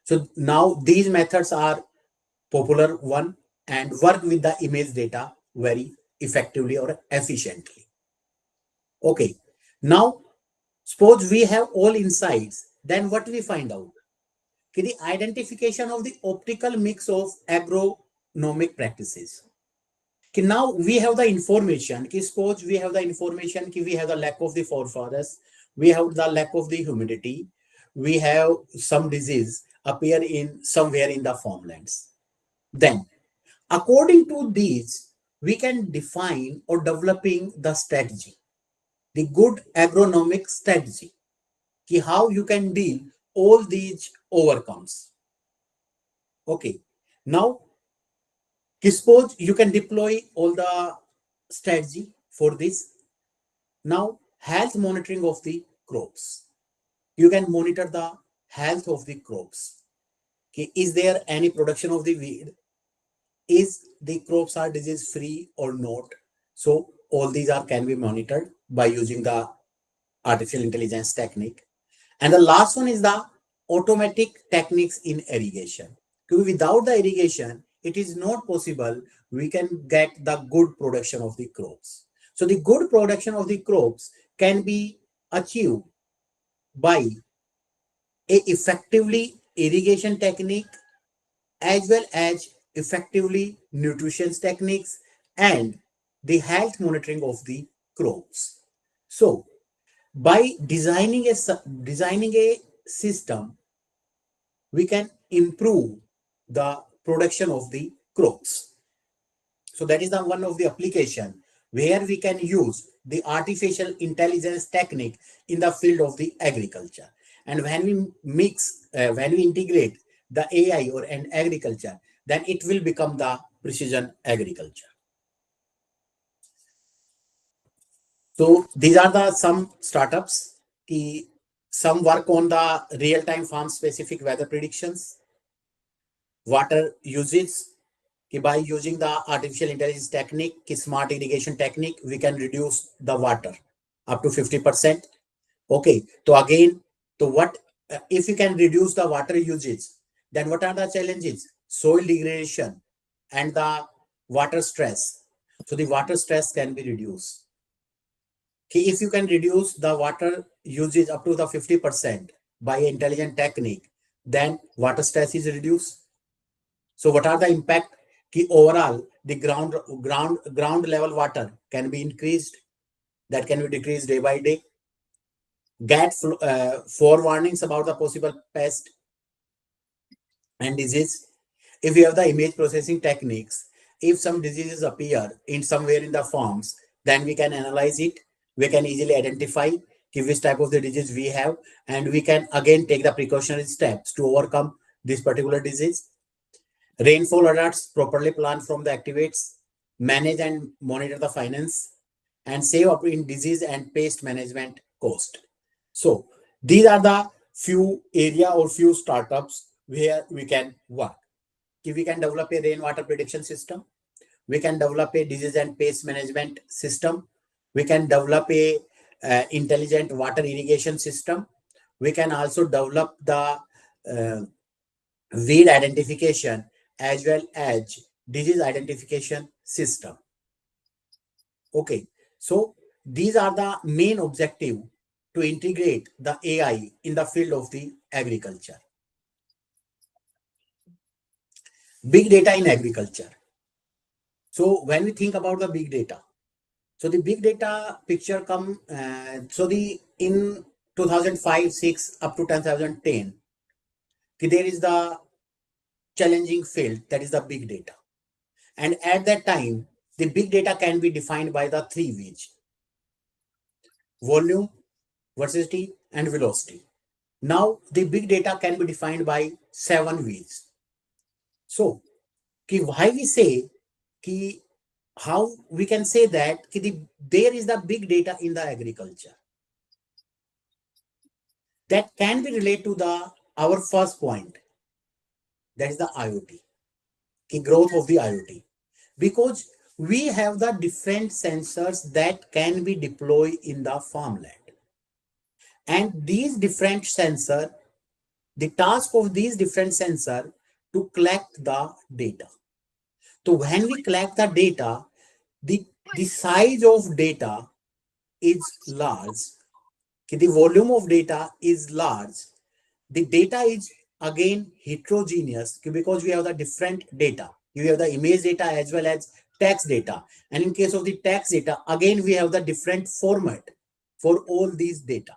S2: So now these methods are popular one and work with the image data very effectively or efficiently. Okay, now suppose we have all insights, then what we find out? Okay, the identification of the optical mix of agronomic practices. Okay, now we have the information. Okay, suppose we have the information, okay, we have the lack of the forefathers, we have the lack of the humidity, we have some disease appear in somewhere in the farmlands. Then, according to these, we can define or developing the strategy, the good agronomic strategy, how you can deal all these overcomes. Okay, now suppose you can deploy all the strategy for this. Now health monitoring of the crops, you can monitor the health of the crops. Okay, is there any production of the weed? Is the crops are disease free or not? So all these are can be monitored by using the artificial intelligence technique. And the last one is the automatic techniques in irrigation. Without the irrigation, it is not possible we can get the good production of the crops. So the good production of the crops can be achieved by a effectively irrigation technique as well as effectively nutrition techniques and the health monitoring of the crops. So by designing a system, we can improve the production of the crops. So that is the one of the application where we can use the artificial intelligence technique in the field of the agriculture. And when we integrate the AI or an agriculture, then it will become the precision agriculture. So these are the some startups. Some work on the real-time farm-specific weather predictions, water usage. By using the artificial intelligence technique, smart irrigation technique, we can reduce the water up to 50%. Okay, so again, so what if you can reduce the water usage, then what are the challenges? Soil degradation and the water stress. So the water stress can be reduced. Okay, if you can reduce the water usage up to the 50% by intelligent technique, then water stress is reduced. So what are the impact? Ki overall, the ground level water can be increased. That can be decreased day by day. Get forewarnings about the possible pest and disease. If you have the image processing techniques, if some diseases appear in somewhere in the forms, then we can analyze it. We can easily identify which type of the disease we have, and we can again take the precautionary steps to overcome this particular disease. Rainfall alerts properly planned from the activates, manage and monitor the finance, and save up in disease and pest management cost. So these are the few area or few startups where we can work. If we can develop a rainwater prediction system, we can develop a disease and pest management system, we can develop a intelligent water irrigation system, we can also develop the weed identification as well as disease identification system. Okay, so these are the main objective to integrate the AI in the field of the agriculture. Big data in agriculture. So when we think about the big data, so the big data picture come, so the in 2005, 6 up to 2010, there is the challenging field, that is the big data. And at that time, the big data can be defined by the three V's: volume, veracity, and velocity. Now, the big data can be defined by 7 V's. So, why we say, how we can say that there is the big data in the agriculture? That can be related to our first point, that is the IoT, growth of the IoT. Because we have the different sensors that can be deployed in the farmland. And these different sensors, the task of these different sensors to collect the data. So when we collect the data, the size of data is large. The volume of data is large. The data is again heterogeneous because we have the different data. You have the image data as well as text data. And in case of the text data, again, we have the different format for all these data.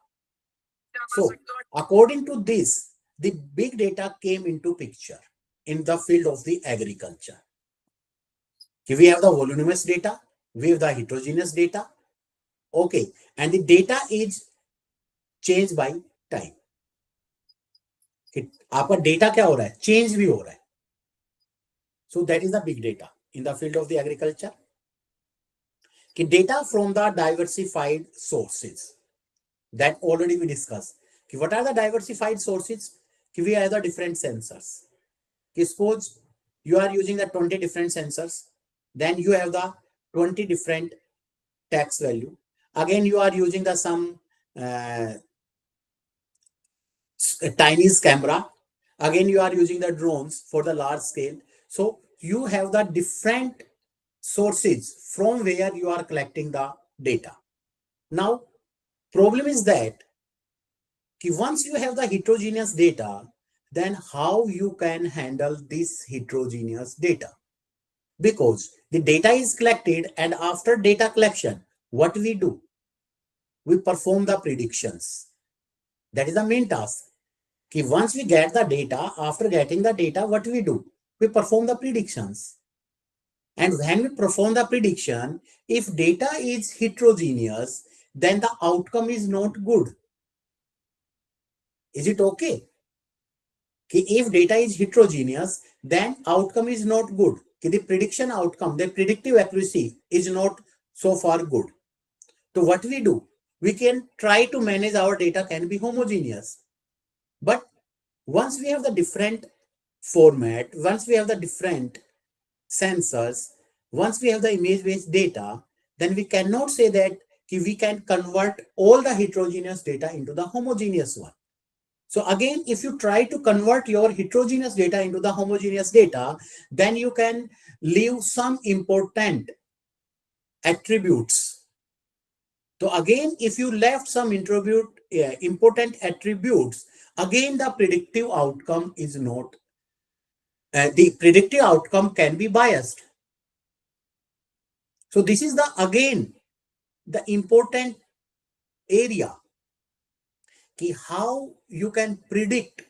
S2: So according to this, the big data came into picture in the field of the agriculture. We have the voluminous data, we have the heterogeneous data. Okay, and the data is changed by time. आपका data क्या हो रहा है, change भी हो रहा है. So that is the big data in the field of the agriculture. Data from the diversified sources that already we discussed. What are the diversified sources? We have the different sensors. Suppose you are using the 20 different sensors, then you have the 20 different tax value. Again, you are using the some Chinese camera. Again, you are using the drones for the large scale. So you have the different sources from where you are collecting the data. Now, problem is that once you have the heterogeneous data, then how you can handle this heterogeneous data? Because the data is collected, and after data collection, what we do? We perform the predictions. That is the main task. Once we get the data, after getting the data, what we do? We perform the predictions. And when we perform the prediction, if data is heterogeneous, then the outcome is not good. Is it okay? कि if data is heterogeneous, then outcome is not good. कि the prediction outcome, the predictive accuracy is not so far good. So what we do? We can try to manage our data can be homogeneous. But once we have the different format, once we have the different sensors, once we have the image-based data, then we cannot say that we can convert all the heterogeneous data into the homogeneous one. So again, if you try to convert your heterogeneous data into the homogeneous data, then you can leave some important attributes. So again, if you left some important attributes, again the predictive outcome is not, the predictive outcome can be biased. So this is again the important area, how you can predict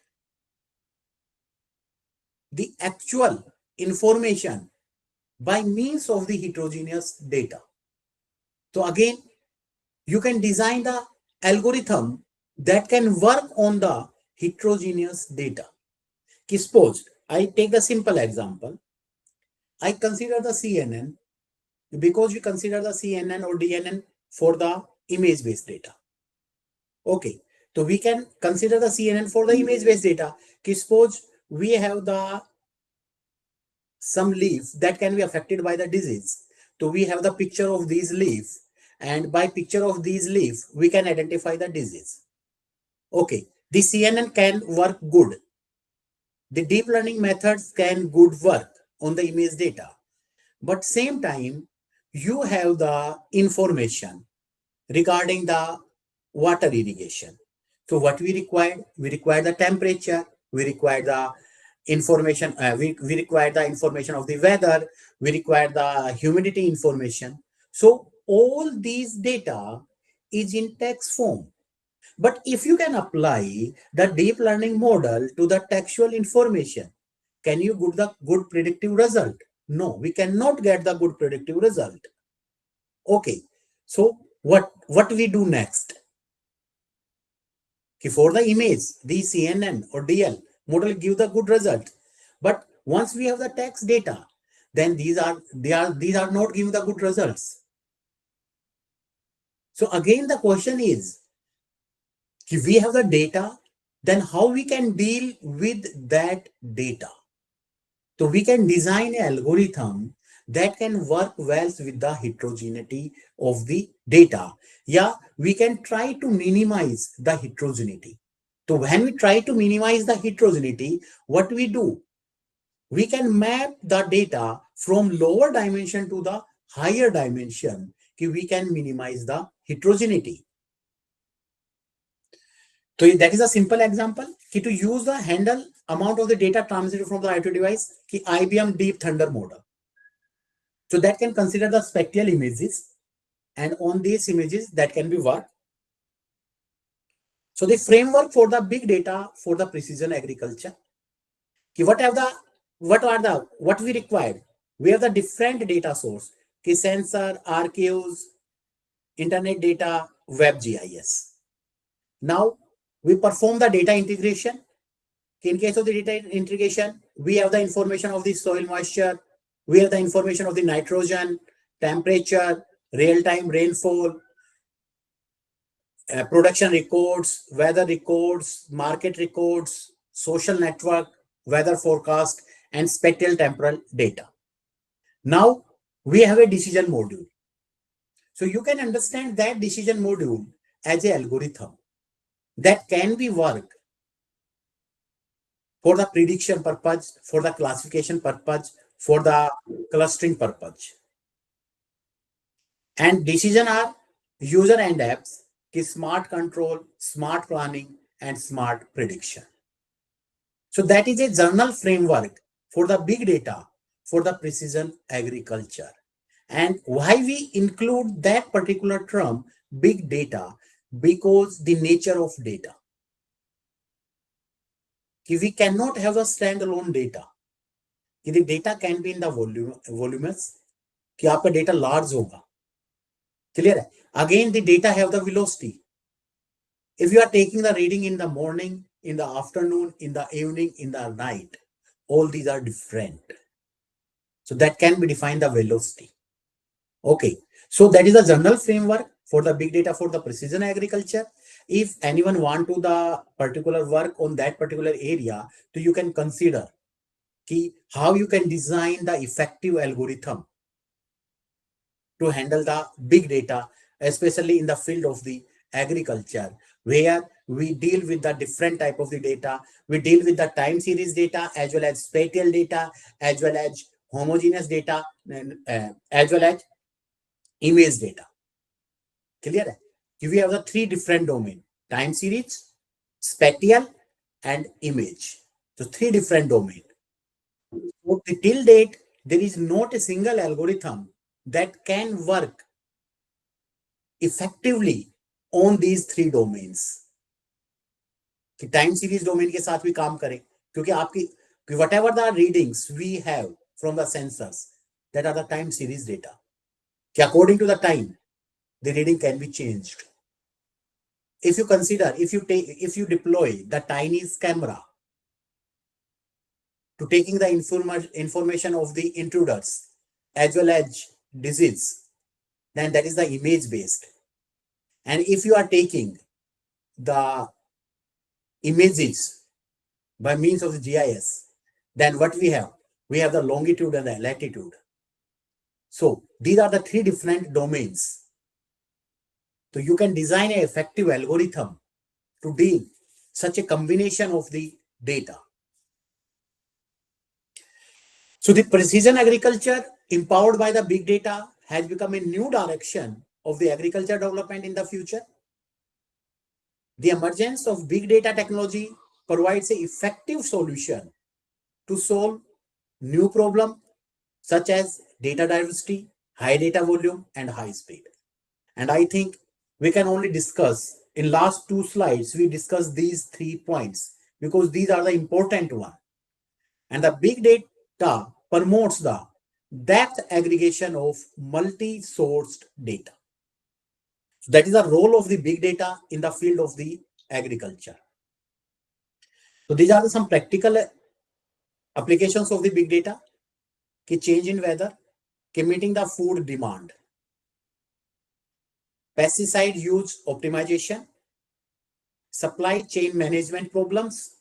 S2: the actual information by means of the heterogeneous data. So again, you can design the algorithm that can work on the heterogeneous data. Suppose I take the simple example. I consider the CNN because we consider the CNN or DNN for the image-based data. Okay, so we can consider the CNN for the image-based data. Suppose we have some leaf that can be affected by the disease. So we have the picture of these leaves, and by picture of these leaves, we can identify the disease. Okay, the CNN can work good. The deep learning methods can good work on the image data. But same time, you have the information regarding the water irrigation. So what we require the temperature, we require the information, we require the information of the weather, we require the humidity information. So all these data is in text form. But if you can apply the deep learning model to the textual information, can you get the good predictive result? No, we cannot get the good predictive result. Okay, so what we do next? For the image, the CNN or DL model give the good result. But once we have the text data, then these are not giving the good results. So again, the question is, if we have the data, then how we can deal with that data? So we can design an algorithm that can work well with the heterogeneity of the data. Yeah, we can try to minimize the heterogeneity. So when we try to minimize the heterogeneity, what we do? We can map the data from lower dimension to the higher dimension. We can minimize the heterogeneity. So that is a simple example. To use the handle amount of the data transmitted from the IoT device, IBM Deep Thunder model. So that can consider the spectral images, and on these images that can be worked. So the framework for the big data for the precision agriculture. What we required? We have the different data source, sensor, archives, internet data, web GIS. Now we perform the data integration. In case of the data integration, we have the information of the soil moisture, we have the information of the nitrogen, temperature, real-time rainfall, production records, weather records, market records, social network, weather forecast, and spectral temporal data. Now we have a decision module. So you can understand that decision module as an algorithm that can be worked for the prediction purpose, for the classification purpose, for the clustering purpose. And decision are user end apps, smart control, smart planning, and smart prediction. So that is a general framework for the big data for the precision agriculture. And why we include that particular term, big data, because the nature of data. We cannot have a standalone data. The data can be in the voluminous, कि आपका data large होगा. Clear है? Again, the data have the velocity. If you are taking the reading in the morning, in the afternoon, in the evening, in the night. All these are different. So that can be defined the velocity. Okay. So that is a general framework for the big data for the precision agriculture. If anyone want to the particular work on that particular area, so you can consider how you can design the effective algorithm to handle the big data, especially in the field of the agriculture, where we deal with the different type of the data. We deal with the time series data as well as spatial data, as well as homogeneous data, and as well as image data. Clear है? We have the three different domain: time series, spatial, and image. So three different domain. So till date, there is not a single algorithm that can work effectively on these three domains. कि time series domain के साथ भी काम करें, क्योंकि आपकी whatever the readings we have from the sensors, that are the time series data, कि according to the time the reading can be changed. If you consider, if you deploy the Chinese camera to taking the information of the intruders as well as disease, then that is the image based. And if you are taking the images by means of the GIS, then what we have? We have the longitude and the latitude. So these are the three different domains. So you can design an effective algorithm to deal such a combination of the data. So the precision agriculture empowered by the big data has become a new direction of the agriculture development in the future. The emergence of big data technology provides an effective solution to solve new problems such as data diversity, high data volume, and high speed. And I think we can only discuss in last two slides, we discussed these 3 points because these are the important ones. And the big data promotes the depth aggregation of multi-sourced data. So that is the role of the big data in the field of the agriculture. So these are some practical applications of the big data. कि change in weather, कि meeting the food demand, pesticide use optimization, supply chain management problems,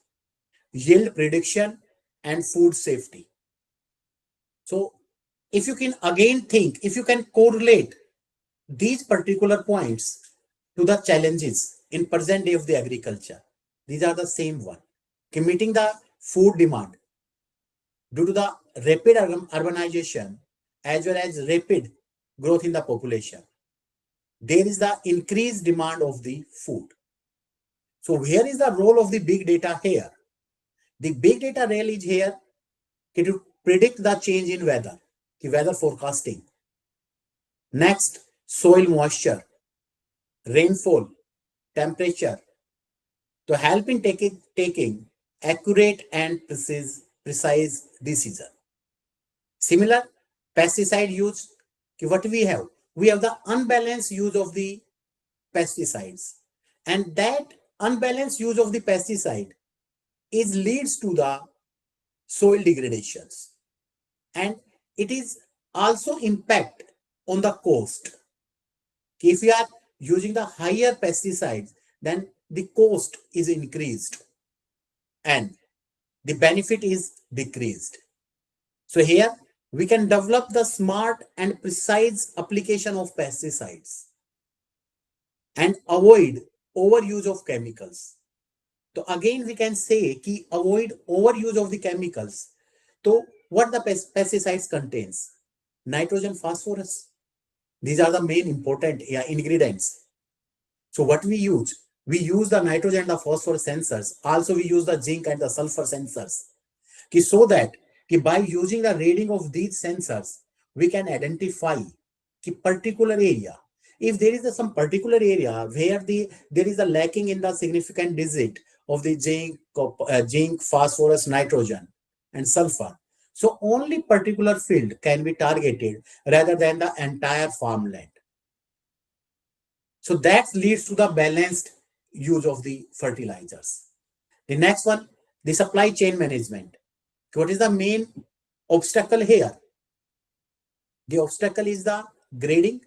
S2: yield prediction, and food safety. So if you can again think, if you can correlate these particular points to the challenges in present day of the agriculture, these are the same one. कि meeting the food demand due to the rapid urbanization as well as rapid growth in the population, there is the increased demand of the food. So where is the role of the big data here? The big data role is here to predict the change in weather, weather forecasting. Next, soil moisture, rainfall, temperature, to help in taking accurate and precise decision. Similar, pesticide use, what we have? We have the unbalanced use of the pesticides, and that unbalanced use of the pesticide leads to the soil degradations, and it is also impact on the cost. If we are using the higher pesticides, then the cost is increased and the benefit is decreased. So here we can develop the smart and precise application of pesticides and avoid overuse of chemicals. So again we can say कि avoid overuse of the chemicals. So what the pesticides contains? Nitrogen, phosphorus. These are the main important ingredients. So what we use? We use the nitrogen and the phosphorus sensors. Also we use the zinc and the sulfur sensors. So that by using the reading of these sensors, we can identify a particular area. If there is some particular area where there is a lacking in the significant digit of the zinc, phosphorus, nitrogen, and sulfur, so only particular field can be targeted rather than the entire farmland. So that leads to the balanced use of the fertilizers. The next one, the supply chain management. What is the main obstacle here? The obstacle is the grading.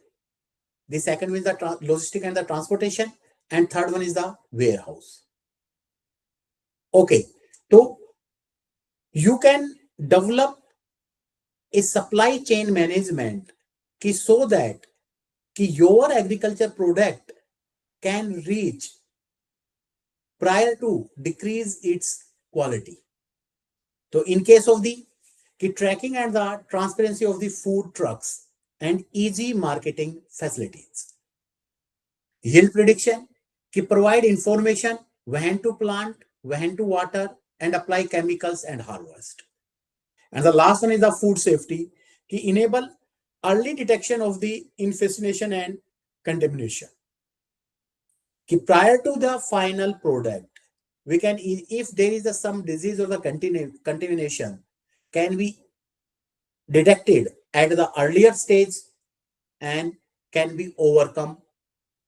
S2: The second one is the logistic and the transportation. And third one is the warehouse. Okay, so you can develop a supply chain management so that your agriculture product can reach prior to decrease its quality. So in case of the tracking and the transparency of the food trucks and easy marketing facilities. Yield prediction provide information when to plant, when to water and apply chemicals and harvest. And the last one is the food safety enable early detection of the infestation and contamination. Prior to the final product, we can, if there is some disease or the contamination, can be detected at the earlier stage and can be overcome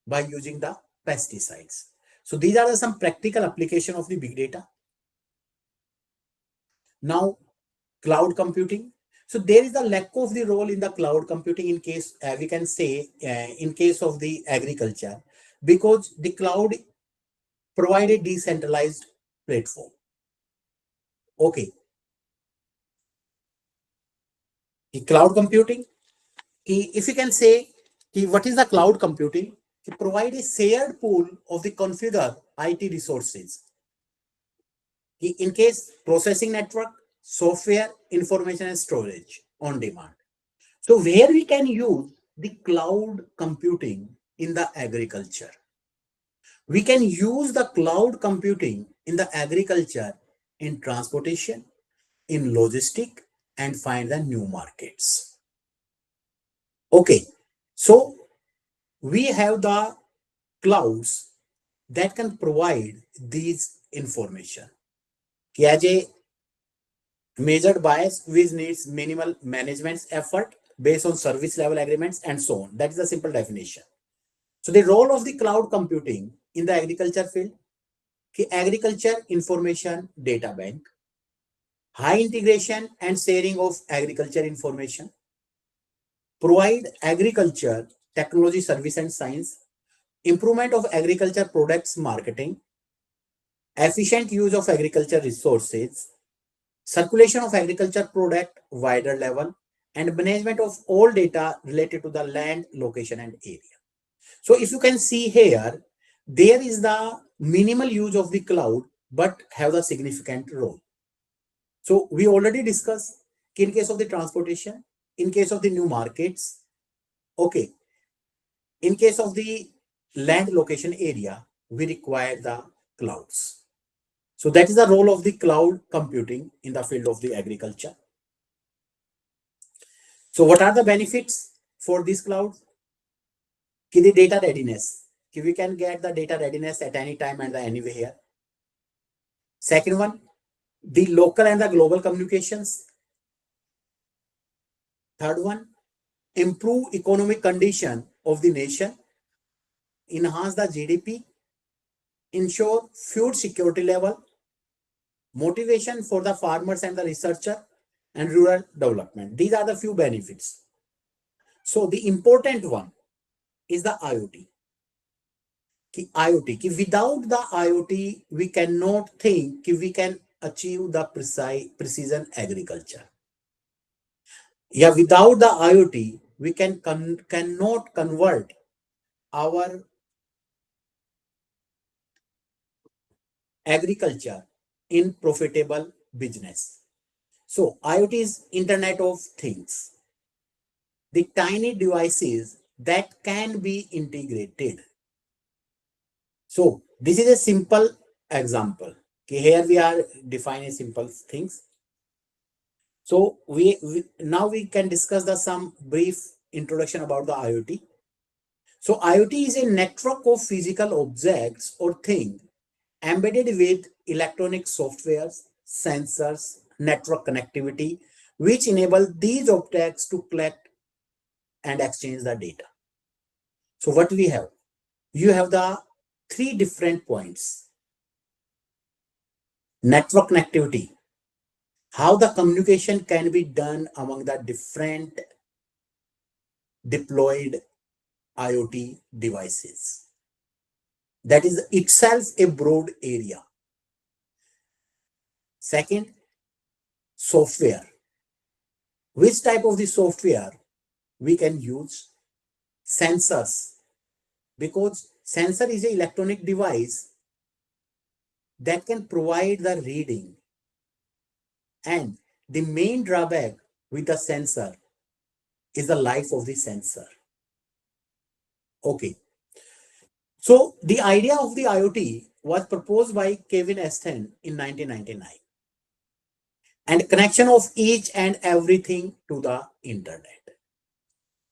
S2: by using the pesticides. So these are some practical application of the big data. Now, cloud computing. So there is a lack of the role in the cloud computing in case, we can say, in case of the agriculture, because the cloud provide a decentralized platform. Okay. The cloud computing, if you can say, what is the cloud computing? Provide a shared pool of the configure IT resources. In case processing network, software, information and storage on demand. So where we can use the cloud computing in the agriculture. We can use the cloud computing in the agriculture, in transportation, in logistic and find the new markets. Okay, so we have the clouds that can provide these information. As a measured bias which needs minimal management effort based on service level agreements and so on. That is the simple definition. So the role of the cloud computing in the agriculture field, agriculture information data bank, high integration and sharing of agriculture information, provide agriculture technology service and science, improvement of agriculture products marketing, efficient use of agriculture resources, circulation of agriculture product wider level, and management of all data related to the land, location and area. So if you can see here, there is the minimal use of the cloud, but have the significant role. So we already discussed in case of the transportation, in case of the new markets, okay, in case of the land location area, we require the clouds. So that is the role of the cloud computing in the field of the agriculture. So what are the benefits for this cloud? The data readiness. We can get the data readiness at any time and anywhere. Second one, the local and the global communications. Third one, improve economic condition of the nation, enhance the GDP, ensure food security level, motivation for the farmers and the researcher, and rural development. These are the few benefits. So the important one is the IoT. Without the IoT, we cannot think we can achieve the precision agriculture. Yeah, without the IoT, we cannot convert our agriculture in profitable business. So IoT is Internet of Things. The tiny devices that can be integrated. So this is a simple example. Here we are defining simple things. So now we can discuss some brief introduction about the IoT. So IoT is a network of physical objects or things embedded with electronic softwares, sensors, network connectivity, which enable these objects to collect and exchange the data. So what we have? You have the three different points. network connectivity, how the communication can be done among the different deployed IoT devices. That is itself a broad area. Second, software. Which type of the software we can use? Sensors, because sensor is an electronic device that can provide the reading, and the main drawback with the sensor is the life of the sensor. Okay, so the idea of the IoT was proposed by Kevin Esten in 1999, and connection of each and everything to the internet.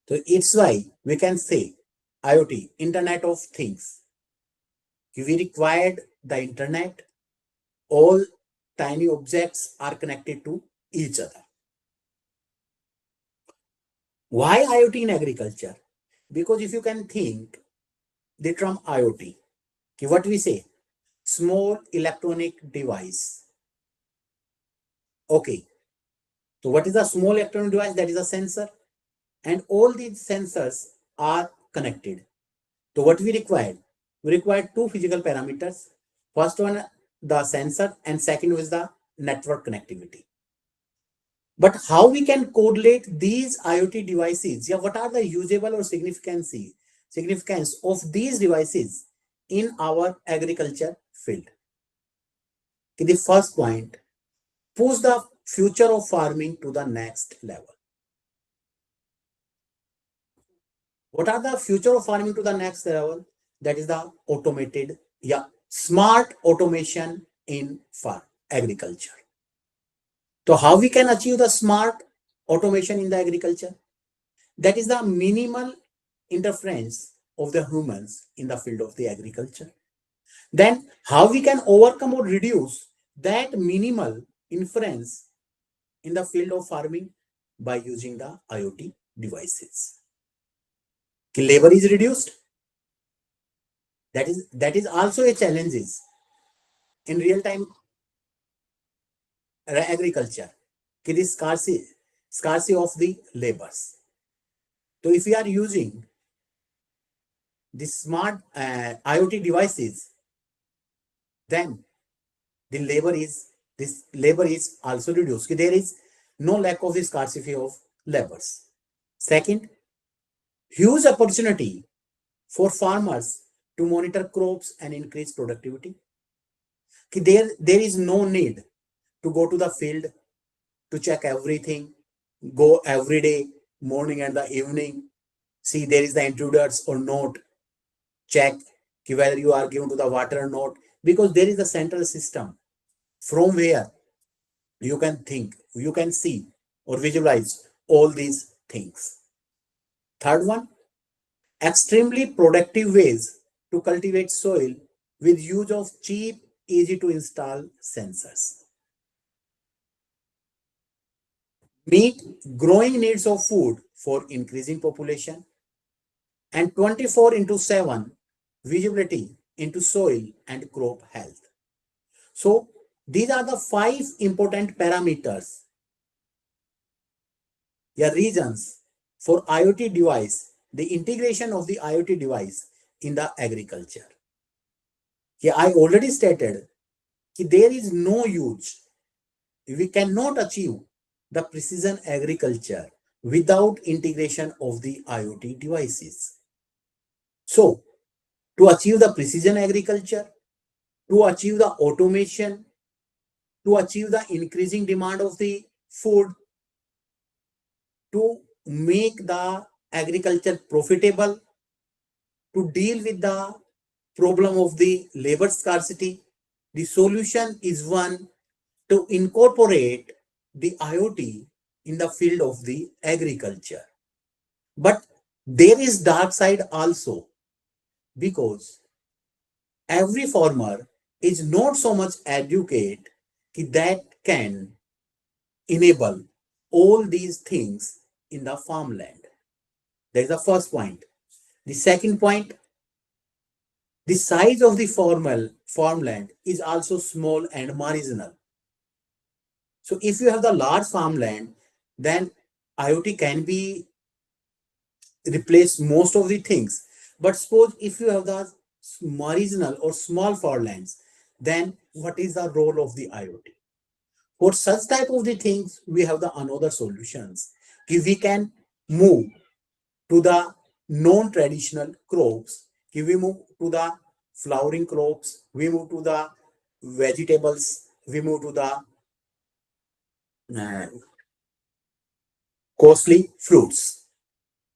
S2: So it's why we can say IoT, Internet of Things. We required the internet, all tiny objects are connected to each other. Why IoT in agriculture? Because if you can think the term IoT, what we say? Small electronic device. Okay, so what is a small electronic device? That is a sensor, and all these sensors are connected. So what we required? We required two physical parameters. First one, the sensor, and second was the network connectivity. But how we can correlate these IoT devices? Yeah, what are the usable or significance of these devices in our agriculture field? Okay, the first point, push the future of farming to the next level. What are the future of farming to the next level? That is the automated, smart automation in farm agriculture. So how we can achieve the smart automation in the agriculture? That is the minimal interference of the humans in the field of the agriculture. Then how we can overcome or reduce that minimal interference in the field of farming? By using the IoT devices. Labor is reduced. That is also a challenge in real time agriculture. The scarcity of the labors. So if we are using the smart IoT devices, then the labor is also reduced. There is no lack of the scarcity of labors. Second, huge opportunity for farmers to monitor crops and increase productivity. There is no need to go to the field to check everything, go every day, morning and the evening, see there is the intruders or not, check whether you are given to the water or not, because there is a central system from where you can think, you can see or visualize all these things. Third one, extremely productive ways to cultivate soil with use of cheap, easy to install sensors. Meet growing needs of food for increasing population, and 24/7 visibility into soil and crop health. So these are the 5 important parameters, reasons for IoT device, the integration of the IoT device in the agriculture. I already stated that there is no use, we cannot achieve the precision agriculture without integration of the IoT devices. So to achieve the precision agriculture, to achieve the automation, to achieve the increasing demand of the food, to make the agriculture profitable, to deal with the problem of the labor scarcity, the solution is one, to incorporate the IoT in the field of the agriculture. But there is dark side also, because every farmer is not so much educated that can enable all these things in the farmland. That is the first point. The second point, The size of the farmland is also small and marginal. So if you have the large farmland, then IoT can be replace most of the things. But suppose if you have the marginal or small farmlands, then what is the role of the IoT? For such type of the things, we have the another solutions. We can move to the non-traditional crops. We move to the flowering crops, we move to the vegetables, we move to the uh, costly fruits.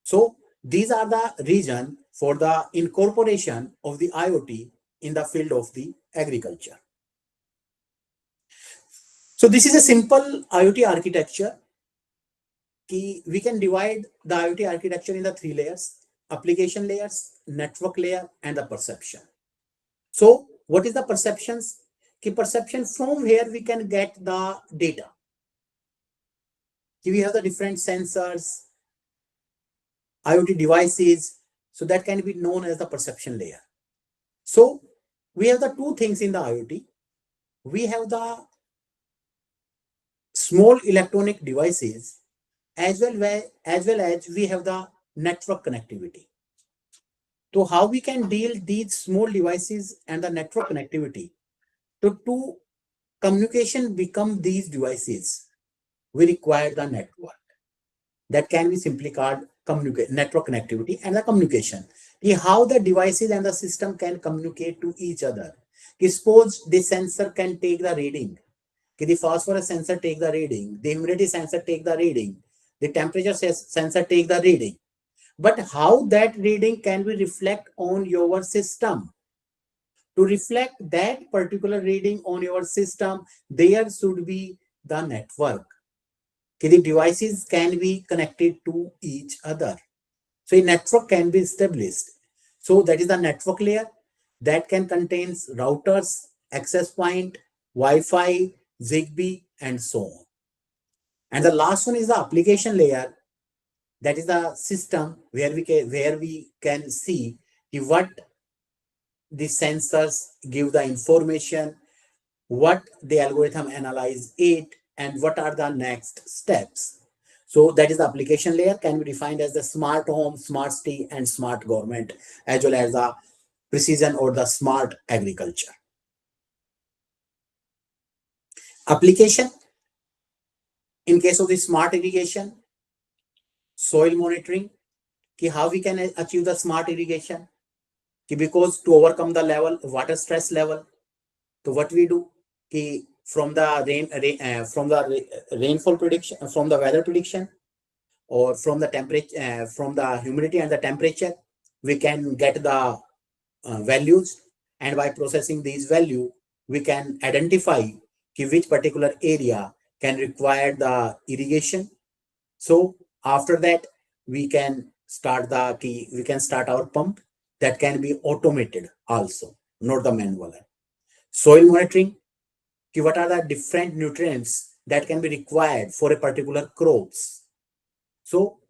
S2: So these are the reason for the incorporation of the IoT in the field of the agriculture. So this is a simple IoT architecture. We can divide the IoT architecture in the three layers: application layers, network layer, and the perception. So what is the perceptions? Perception from where we can get the data. We have the different sensors, IoT devices, so that can be known as the perception layer. So we have the two things in the IoT. We have the small electronic devices as well as we have the network connectivity. So how we can deal these small devices and the network connectivity? To communication become these devices, we require the network. That can be simply called network connectivity and the communication. How the devices and the system can communicate to each other. Suppose the sensor can take the reading. The phosphorus sensor take the reading, the humidity sensor take the reading, the temperature sensor take the reading. But how that reading can be reflect on your system? To reflect that particular reading on your system, there should be the network. The devices can be connected to each other. So a network can be established. So that is the network layer that can contain routers, access point, Wi-Fi, Zigbee, and so on. And the last one is the application layer. That is the system where we can see what the sensors give the information, what the algorithm analyze it, and what are the next steps. So that is the application layer, can be defined as the smart home, smart city, and smart government, as well as the precision or the smart agriculture. Application, in case of the smart irrigation, soil monitoring, how we can achieve the smart irrigation, because to overcome the water stress level, so what we do, from the rainfall prediction, from the weather prediction, or from the temperature, from the humidity and the temperature, we can get the values, and by processing these value, we can identify which particular area can require the irrigation. So after that, we can start our pump that can be automated also, not the manual. Soil monitoring, what are the different nutrients that can be required for a particular crops. So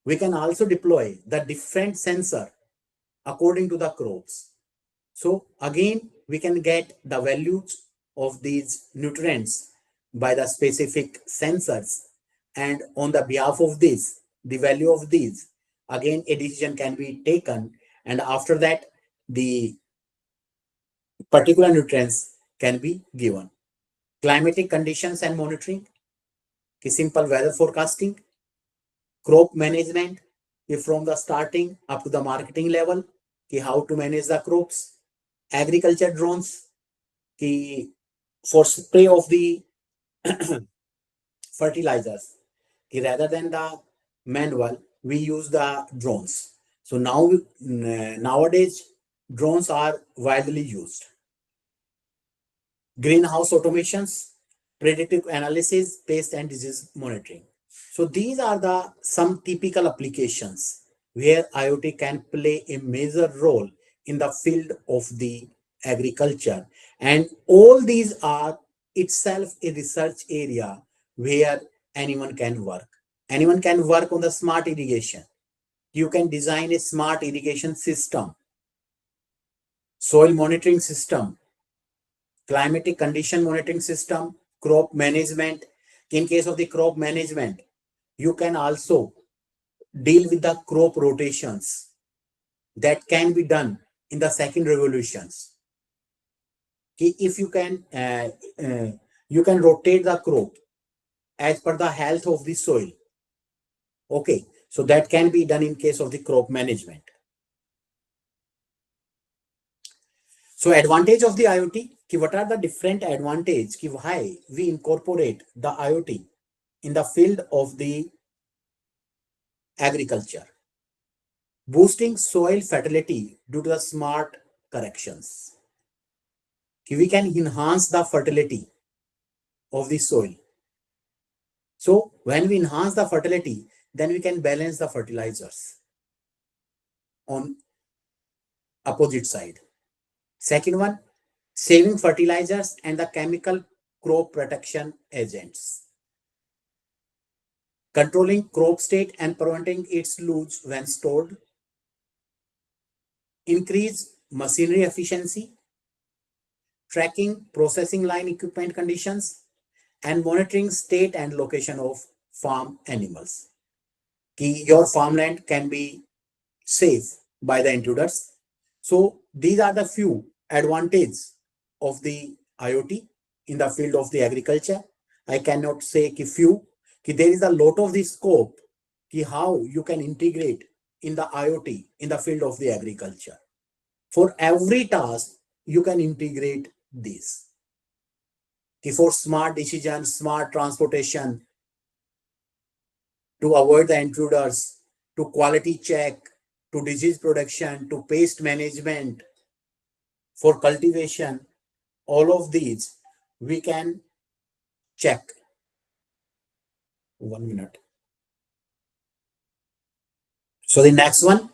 S2: we can also deploy the different sensor according to the crops. So again, we can get the values of these nutrients by the specific sensors, and on the behalf of this, the value of these, again a decision can be taken, and after that the particular nutrients can be given. Climatic conditions and monitoring, simple weather forecasting, crop management, from the starting up to the marketing level, how to manage the crops. Agriculture drones, for spray of the fertilizers, rather than the manual, we use the drones. So nowadays drones are widely used. Greenhouse automations, predictive analysis, pest and disease monitoring. So these are the some typical applications where IoT can play a major role in the field of the agriculture. And all these are itself a research area where anyone can work. Anyone can work on the smart irrigation. You can design a smart irrigation system. soil monitoring system, climatic condition monitoring system, crop management. In case of the crop management, you can also deal with the crop rotations that can be done in the second revolutions. If you can rotate the crop as per the health of the soil. Okay, so that can be done in case of the crop management. So advantage of the IoT, what are the different advantage why we incorporate the IoT in the field of the agriculture? Boosting soil fertility due to the smart corrections. We can enhance the fertility of the soil. So when we enhance the fertility, then we can balance the fertilizers on opposite side. Second one, saving fertilizers and the chemical crop protection agents. Controlling crop state and preventing its loss when stored. Increase machinery efficiency. Tracking processing line equipment conditions and monitoring state and location of farm animals. Your farmland can be safe by the intruders. So these are the few advantages of the IoT in the field of the agriculture. I cannot say few. There is a lot of the scope how you can integrate in the IoT in the field of the agriculture. For every task, you can integrate this. For smart decisions, smart transportation, to avoid the intruders, to quality check, to disease production, to pest management, for cultivation, all of these we can check. 1 minute. So the next one,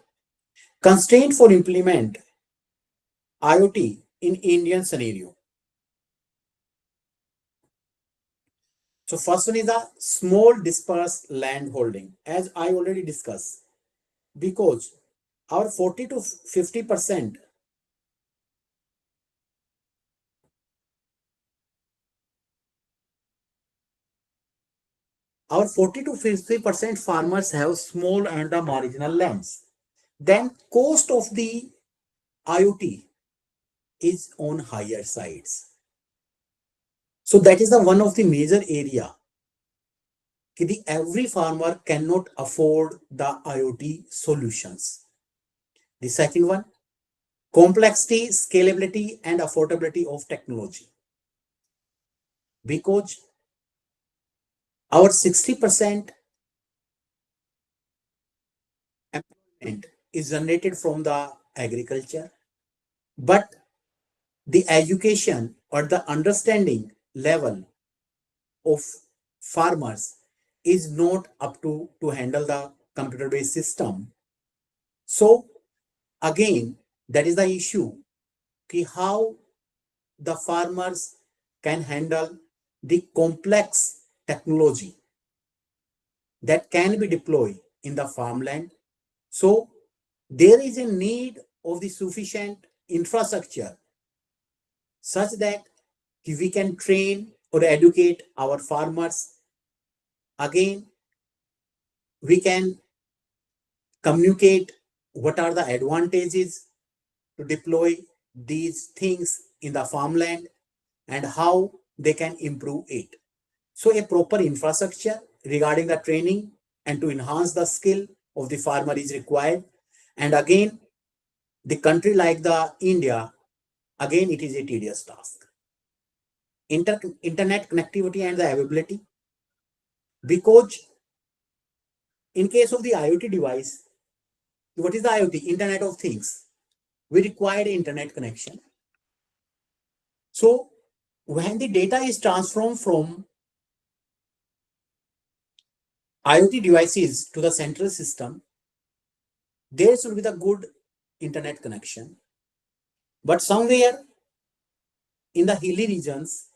S2: constraint for implement IoT in Indian scenario. So first one is a small dispersed land holding, as I already discussed, because our 40 to 50% our 40 to 50% farmers have small and the marginal lands. Then cost of the IoT is on higher sides. So that is the one of the major area. Every farmer cannot afford the IoT solutions. The second one, complexity, scalability, and affordability of technology. Because our 60% employment is generated from the agriculture, but the education or the understanding level of farmers is not up to handle the computer-based system. So again, that is the issue, how the farmers can handle the complex technology that can be deployed in the farmland. So there is a need of the sufficient infrastructure such that we can train or educate our farmers. Again, we can communicate what are the advantages to deploy these things in the farmland and how they can improve it. So a proper infrastructure regarding the training and to enhance the skill of the farmer is required. And again, the country like the India, again, it is a tedious task. Internet connectivity and the availability. Because in case of the IoT device, what is the IoT? Internet of Things. We require internet connection. So when the data is transformed from IoT devices to the central system, there should be the good internet connection. But somewhere in the hilly regions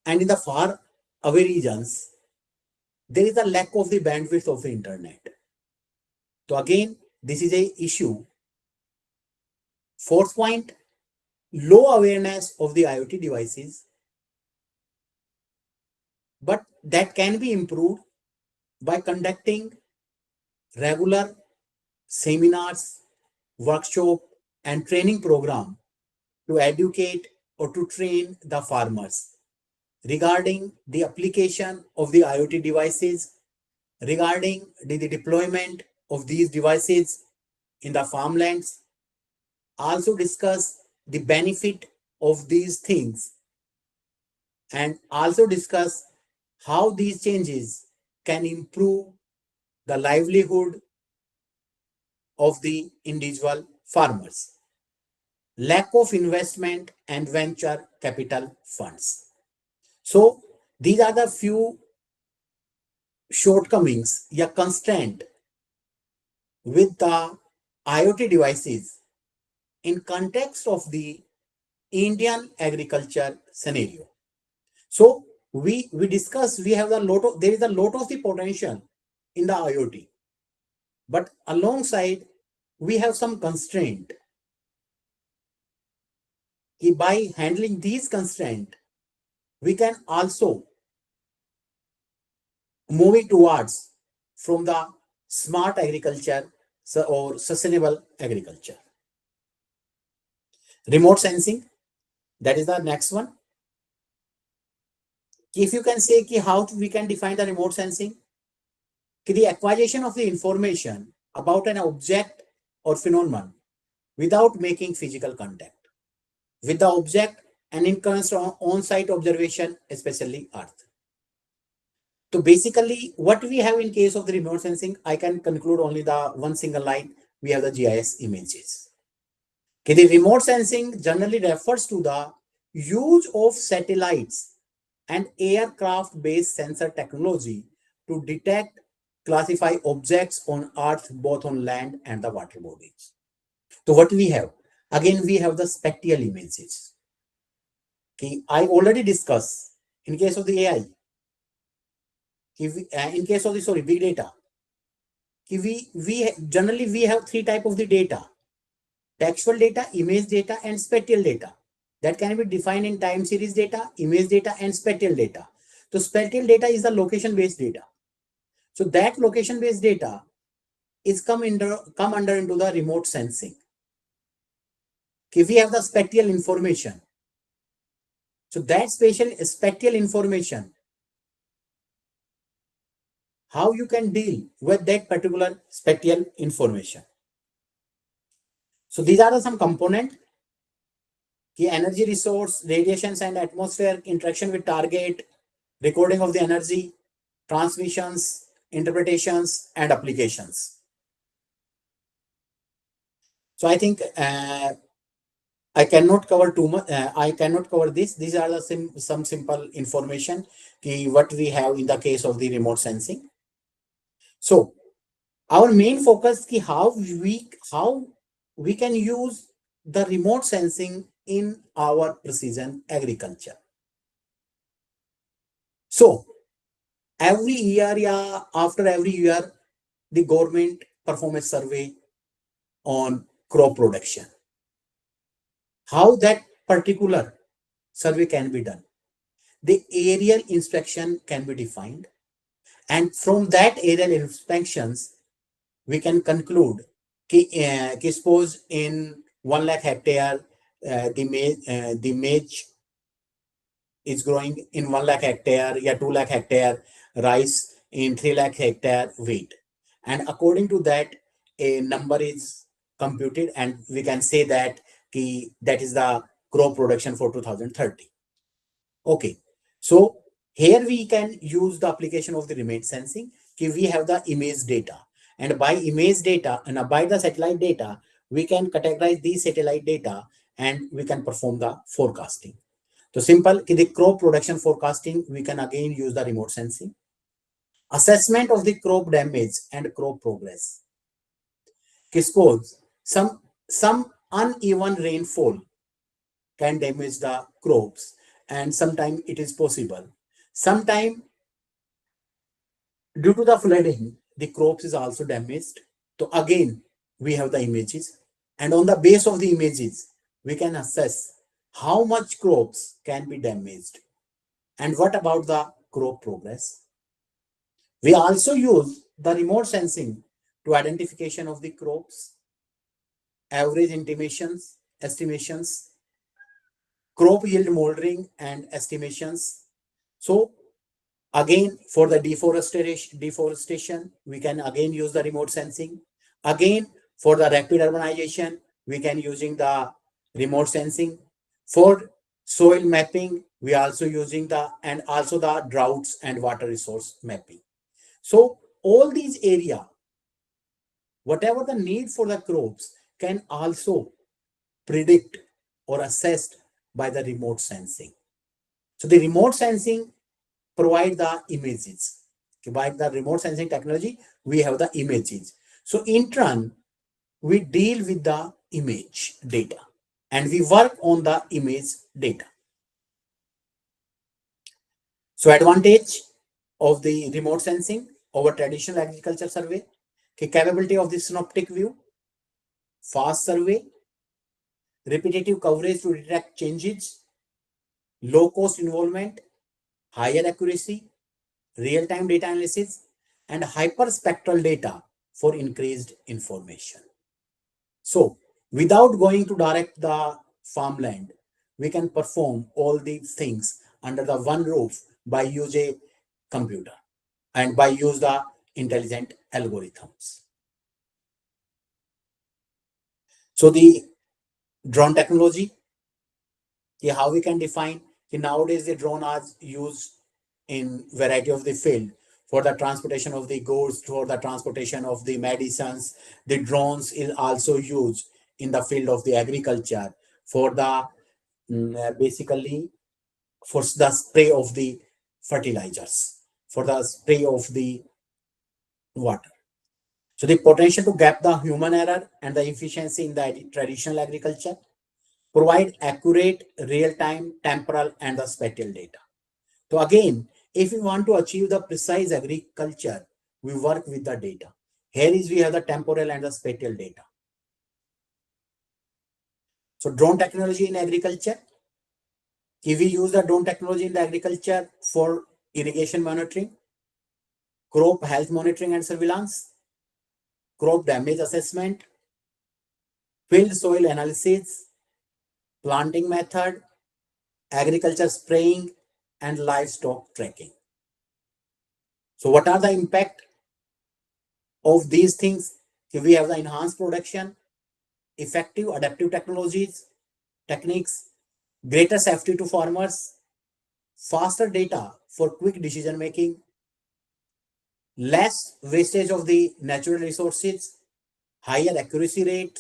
S2: and in the far away regions, there is a lack of the bandwidth of the internet. So again, this is a issue Fourth point, low awareness of the IoT devices, but that can be improved by conducting regular seminars, workshop, and training program to educate or to train the farmers regarding the application of the IoT devices, regarding the deployment of these devices in the farmlands, also discuss the benefit of these things, and also discuss how these changes can improve the livelihood of the individual farmers. Lack of investment and venture capital funds. So these are the few shortcomings, a constraint with the IoT devices in context of the Indian agriculture scenario. So we discuss, we have there is a lot of the potential in the IoT, but alongside we have some constraint. By handling these constraints, we can also moving towards from the smart agriculture or sustainable agriculture. Remote sensing, that is the next one. If you can say how we can define the remote sensing, the acquisition of the information about an object or phenomenon without making physical contact with the object and in on-site observation, especially Earth. So basically, what we have in case of the remote sensing, I can conclude only the one single line. We have the GIS images. Okay, the remote sensing generally refers to the use of satellites and aircraft-based sensor technology to detect, classify objects on Earth, both on land and the water bodies. So what we have? Again, we have the spectral images. Okay, I already discussed in case of the AI. In case of the big data, we generally have three types of the data: textual data, image data, and spectral data. That can be defined in time series data, image data, and spectral data. So spectral data is the location-based data. So that location-based data is come under into the remote sensing. Okay, we have the spectral information. So that spectral information, how you can deal with that particular spectral information. So these are some components: the energy resource, radiations and atmosphere, interaction with target, recording of the energy, transmissions, interpretations, and applications. So I think I cannot cover too much. I cannot cover this. These are the some simple information what we have in the case of the remote sensing. So our main focus how we can use the remote sensing in our precision agriculture. So every year, after every year, the government perform a survey on crop production. How that particular survey can be done? The aerial inspection can be defined, and from that aerial inspections, we can conclude suppose in 1 lakh hectare, the maize is growing in 1 lakh hectare, 2 lakh hectare, rice in 3 lakh hectare wheat. And according to that, a number is computed, and we can say that that is the crop production for 2030. Okay, so here we can use the application of the remote sensing. We have the image data, and by image data and by the satellite data, we can categorize these satellite data and we can perform the forecasting. So simple, the crop production forecasting, we can again use the remote sensing. Assessment of the crop damage and crop progress. Suppose some uneven rainfall can damage the crops, and sometimes it is possible. Sometimes due to the flooding, the crops is also damaged. So again, we have the images. And on the base of the images, we can assess how much crops can be damaged and what about the crop progress. We also use the remote sensing to identification of the crops, average estimations, crop yield modeling and estimations. So again, for the deforestation, we can again use the remote sensing. Again, for the rapid urbanization, we can using the remote sensing. For soil mapping, we are also using and also the droughts and water resource mapping. So all these area, whatever the need for the crops, can also predict or assessed by the remote sensing. So the remote sensing provide the images. By the remote sensing technology, we have the images. So in turn, we deal with the image data and we work on the image data. So advantage of the remote sensing over traditional agriculture survey, capability of the synoptic view, fast survey, repetitive coverage to detect changes, low cost involvement, higher accuracy, real-time data analysis, and hyperspectral data for increased information. So without going to direct the farmland, we can perform all these things under the one roof by use a computer and by use the intelligent algorithms. So the drone technology, how we can define, nowadays the drone are used in variety of the field for the transportation of the goods, for the transportation of the medicines. The drones is also used in the field of the agriculture for the basically for the spray of the fertilizers, for the spray of the water. So the potential to gap the human error and the efficiency in the traditional agriculture, provide accurate real-time temporal and the spatial data. So again, if we want to achieve the precise agriculture, we work with the data. Here is we have the temporal and the spatial data. So drone technology in agriculture. If we use the drone technology in the agriculture for irrigation monitoring, crop health monitoring and surveillance, crop damage assessment, field soil analysis, planting method, agriculture spraying, and livestock tracking. So what are the impact of these things? We have the enhanced production, effective adaptive techniques, greater safety to farmers, faster data for quick decision making, less wastage of the natural resources, higher accuracy rate,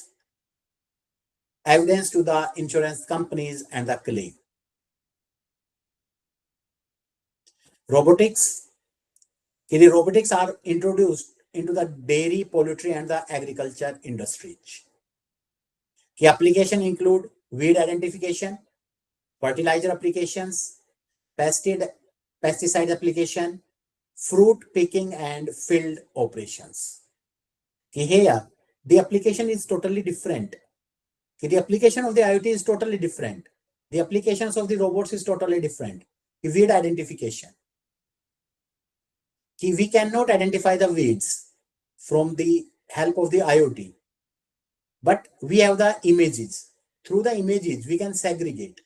S2: evidence to the insurance companies and the claim. Robotics. The robotics are introduced into the dairy, poultry, and the agriculture industries. The application include weed identification, fertilizer applications, pesticide application, fruit picking, and field operations. Here, the application is totally different. The application of the IoT is totally different. The applications of the robots is totally different. Weed identification. We cannot identify the weeds from the help of the IoT, but we have the images. Through the images, we can segregate.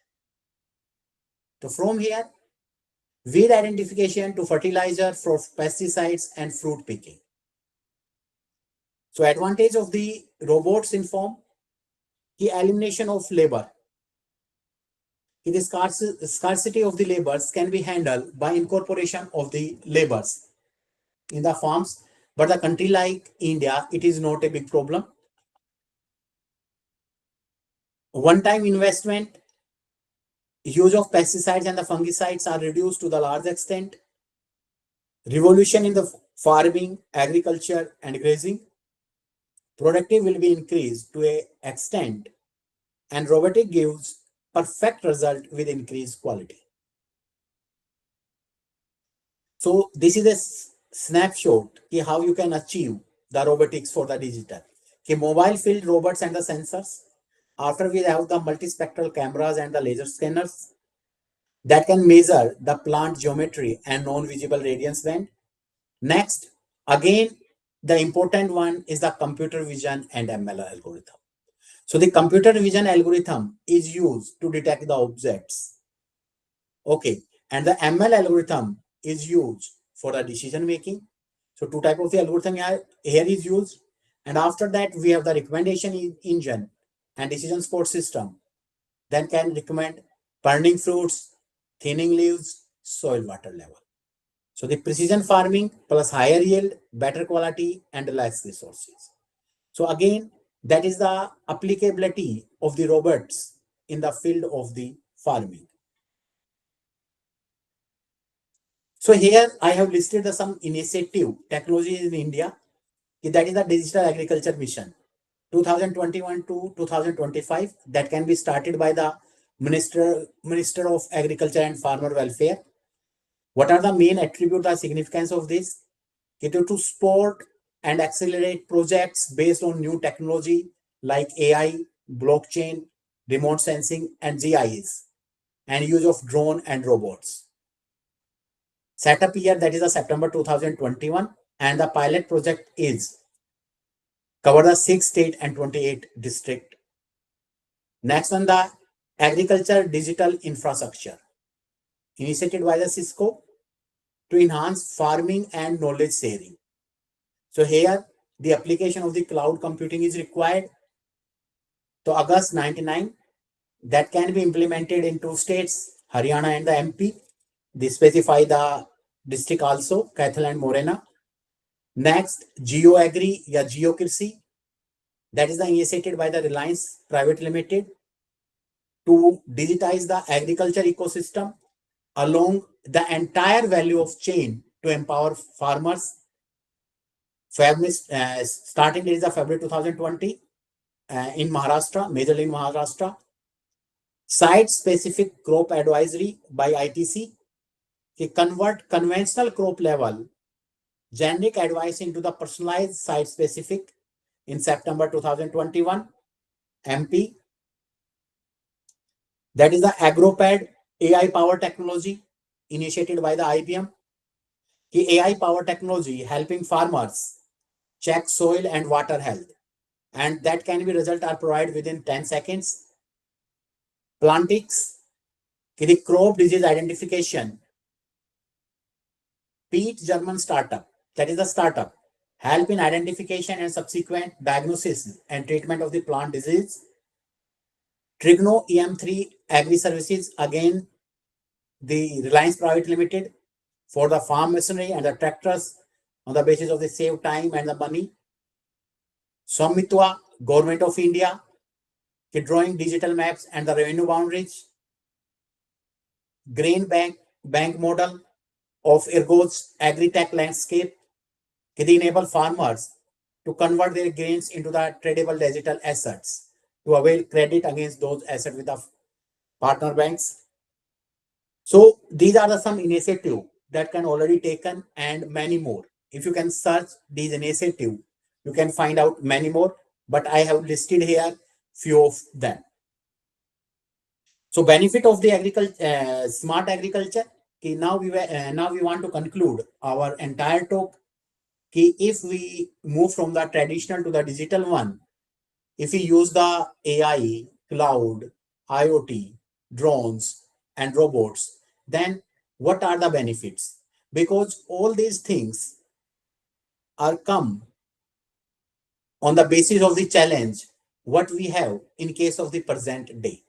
S2: So from here, weed identification to fertilizer, for pesticides and fruit picking. So advantage of the robots in form, the elimination of labor. The scarcity of the labors can be handled by incorporation of the labors in the farms, but the country like India, it is not a big problem. One-time investment, use of pesticides and the fungicides are reduced to the large extent. Revolution in the farming, agriculture, and grazing. Productivity will be increased to an extent, and robotic gives perfect result with increased quality. So this is a snapshot how you can achieve the robotics for the digital. mobile field robots and the sensors. After we have the multispectral cameras and the laser scanners that can measure the plant geometry and non-visible radiance band. Next, again, the important one is the computer vision and ML algorithm. So the computer vision algorithm is used to detect the objects. Okay, and the ML algorithm is used for the decision making. So two type of the algorithm here is used, and after that we have the recommendation engine and decision support system that can recommend burning fruits, thinning leaves, soil water level. So the precision farming plus higher yield, better quality, and less resources. So again, that is the applicability of the robots in the field of the farming. So here I have listed some initiative technologies in India. That is the Digital Agriculture Mission 2021 to 2025 that can be started by the Minister of Agriculture and Farmer Welfare. What are the main attributes or significance of this? To support and accelerate projects based on new technology like AI, blockchain, remote sensing, and GIS, and use of drone and robots. Setup year, that is the September 2021, and the pilot project is cover the 6 state and 28 district. Next on the agriculture digital infrastructure, initiated by the Cisco to enhance farming and knowledge sharing. So here the application of the cloud computing is required. So August 99, that can be implemented in 2 states, Haryana and the MP. They specify the district also, Kaithal and Morena. Next, GeoAgri या GeoKrisi, that is the initiated by the Reliance Private Limited to digitize the agriculture ecosystem along the entire value of chain to empower farmers. Starting date is February 2020 in Maharashtra, majorly in Maharashtra. Site-specific crop advisory by ITC to convert conventional crop level generic advice into the personalized site-specific in September 2021. MP, that is the AgroPad AI power technology initiated by the IBM. The AI power technology helping farmers check soil and water health, and that can be result are provided within 10 seconds. Plantix, the crop disease identification. Peat German startup, that is the startup, help in identification and subsequent diagnosis and treatment of the plant disease. Trigno EM3 Agri Services, again the Reliance Private Limited for the farm machinery and the tractors on the basis of the save time and the money. Swamitwa, Government of India, drawing digital maps and the revenue boundaries. Grain bank model of Ergo's agri-tech landscape, they enable farmers to convert their grains into the tradable digital assets to avail credit against those assets with the partner banks. So these are some initiatives that can already taken and many more. If you can search these initiatives, you can find out many more, but I have listed here few of them. So benefit of the agriculture, smart agriculture. Now we want to conclude our entire talk. If we move from the traditional to the digital one, if we use the AI, cloud, IoT, drones, and robots, then what are the benefits? Because all these things are come on the basis of the challenge what we have in case of the present day.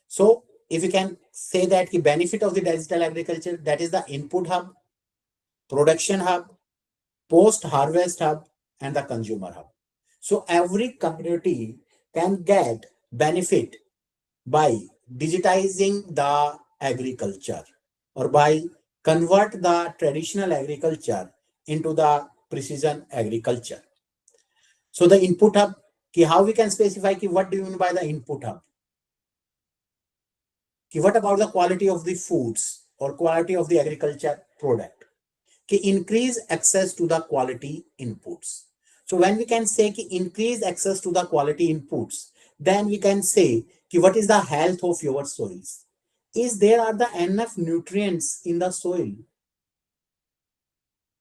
S2: So if we can say that the benefit of the digital agriculture, that is the input hub, production hub, post-harvest hub, and the consumer hub. So every community can get benefit by digitizing the agriculture or by convert the traditional agriculture into the precision agriculture. So the input hub, how we can specify what do you mean by the input hub? What about the quality of the foods or quality of the agriculture product? Increase access to the quality inputs. So when we can say ki increase access to the quality inputs, then we can say ki what is the health of your soils? Is there are the enough nutrients in the soil?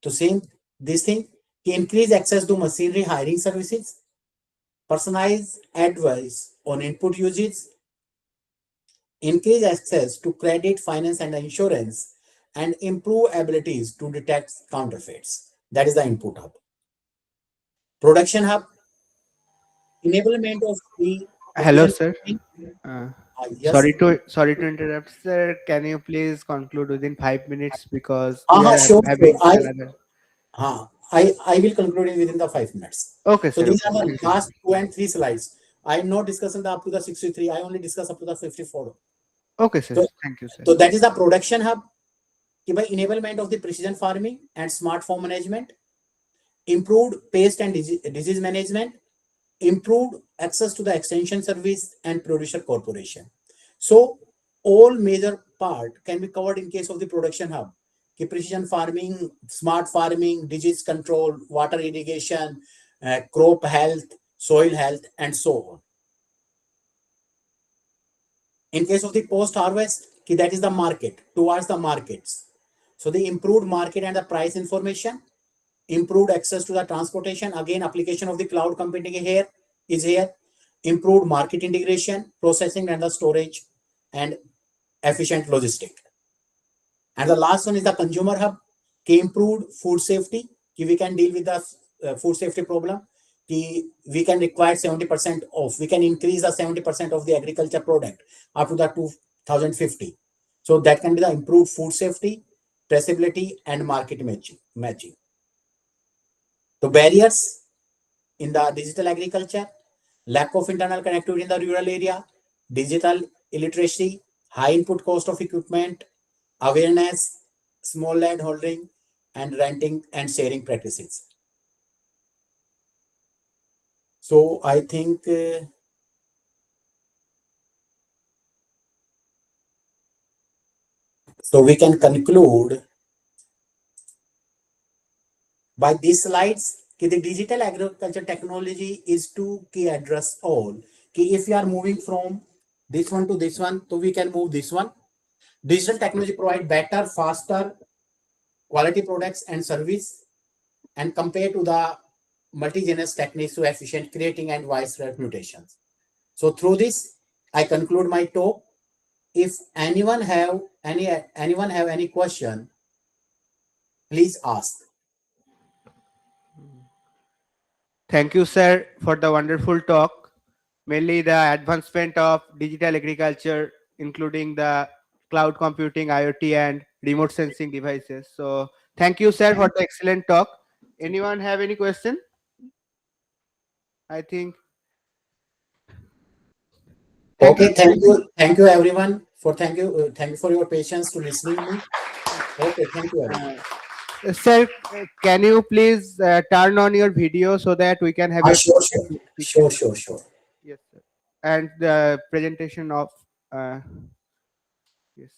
S2: So same this thing, ki increase access to machinery hiring services, personalized advice on input usage, increase access to credit, finance, and insurance, and improve abilities to detect counterfeits. That is the input hub. Production hub, enablement of the
S3: Hello,
S2: precision
S3: sir.
S2: farming.
S3: Uh,
S2: Yes.
S3: sorry to interrupt, sir. Can you please conclude within 5 minutes because we are
S2: Sure, sure.
S3: having another.
S2: I will conclude it within the 5 minutes.
S3: Okay,
S2: So
S3: sir.
S2: these
S3: Okay.
S2: are the
S3: Thank you.
S2: last 2 and 3 slides. I am not discussing the up to the 63. I only discuss up to the 54.
S3: Okay, sir.
S2: So,
S3: Thank you, sir.
S2: so that is the production hub. By enablement of the precision farming and smart farm management, improved pest and disease management, improved access to the extension service and producer corporation. So all major part can be covered in case of the production hub. Precision farming, smart farming, disease control, water irrigation, crop health, soil health, and so on. In case of the post harvest, that is the market, towards the markets. So the improved market and the price information, improved access to the transportation, again application of the cloud computing here is here, improved market integration, processing and the storage, and efficient logistic. And the last one is the consumer hub, improved food safety, we can deal with the food safety problem, we can require 70% of, we can increase the 70% of the agriculture product up to the 2050. So that can be the improved food safety, traceability, and market matching. The barriers in the digital agriculture, lack of internal connectivity in the rural area, digital illiteracy, high input cost of equipment, awareness, small land holding, and renting and sharing practices. So I think so we can conclude by these slides that the digital agriculture technology is to address all. If we are moving from this one to this one, so we can move this one. Digital technology provide better, faster, quality products and service, and compared to the multi-genus techniques to efficient creating and widespread mutations. So through this, I conclude my talk. If anyone have any question, please ask.
S3: Thank you, sir, for the wonderful talk. Mainly the advancement of digital agriculture, including the cloud computing, IoT, and remote sensing devices. So, thank you, sir, for the excellent talk. Anyone have any question? I think. Thank you.
S2: Okay, thank you everyone for thank you for your patience to listening me. Okay, thank you everyone.
S3: Sir, can you please turn on your video so that we can have a
S2: Sure,
S3: picture?
S2: sure.
S3: Yes, sir. And the presentation of yes.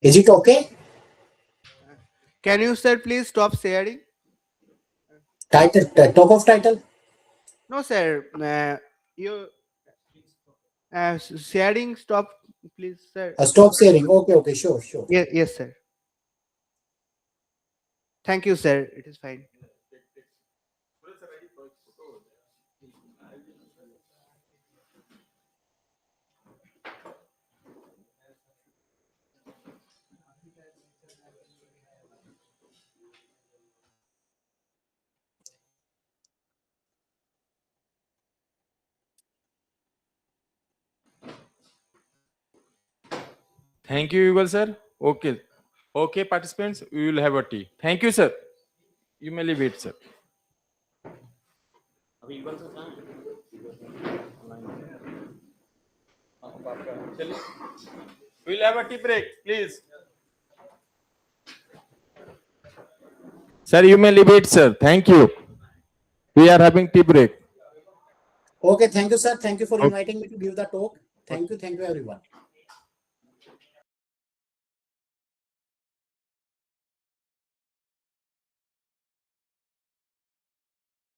S2: Is it okay?
S3: Can you, sir, please stop sharing?
S2: Title, talk of title.
S3: No, sir. You sharing stop, please, sir.
S2: Stop sharing. Okay, sure.
S3: Yes, yes, sir. Thank you, sir. It is fine.
S1: Thank you, Yugal sir. Okay. Okay, participants, we will have a tea. Thank you, sir. You may leave it, sir. We will have a tea break, please. Sir, you may leave it, sir. Thank you. We are having tea break.
S2: Okay, thank you, sir. Thank you for
S1: Okay.
S2: inviting me to give the talk. Thank you everyone.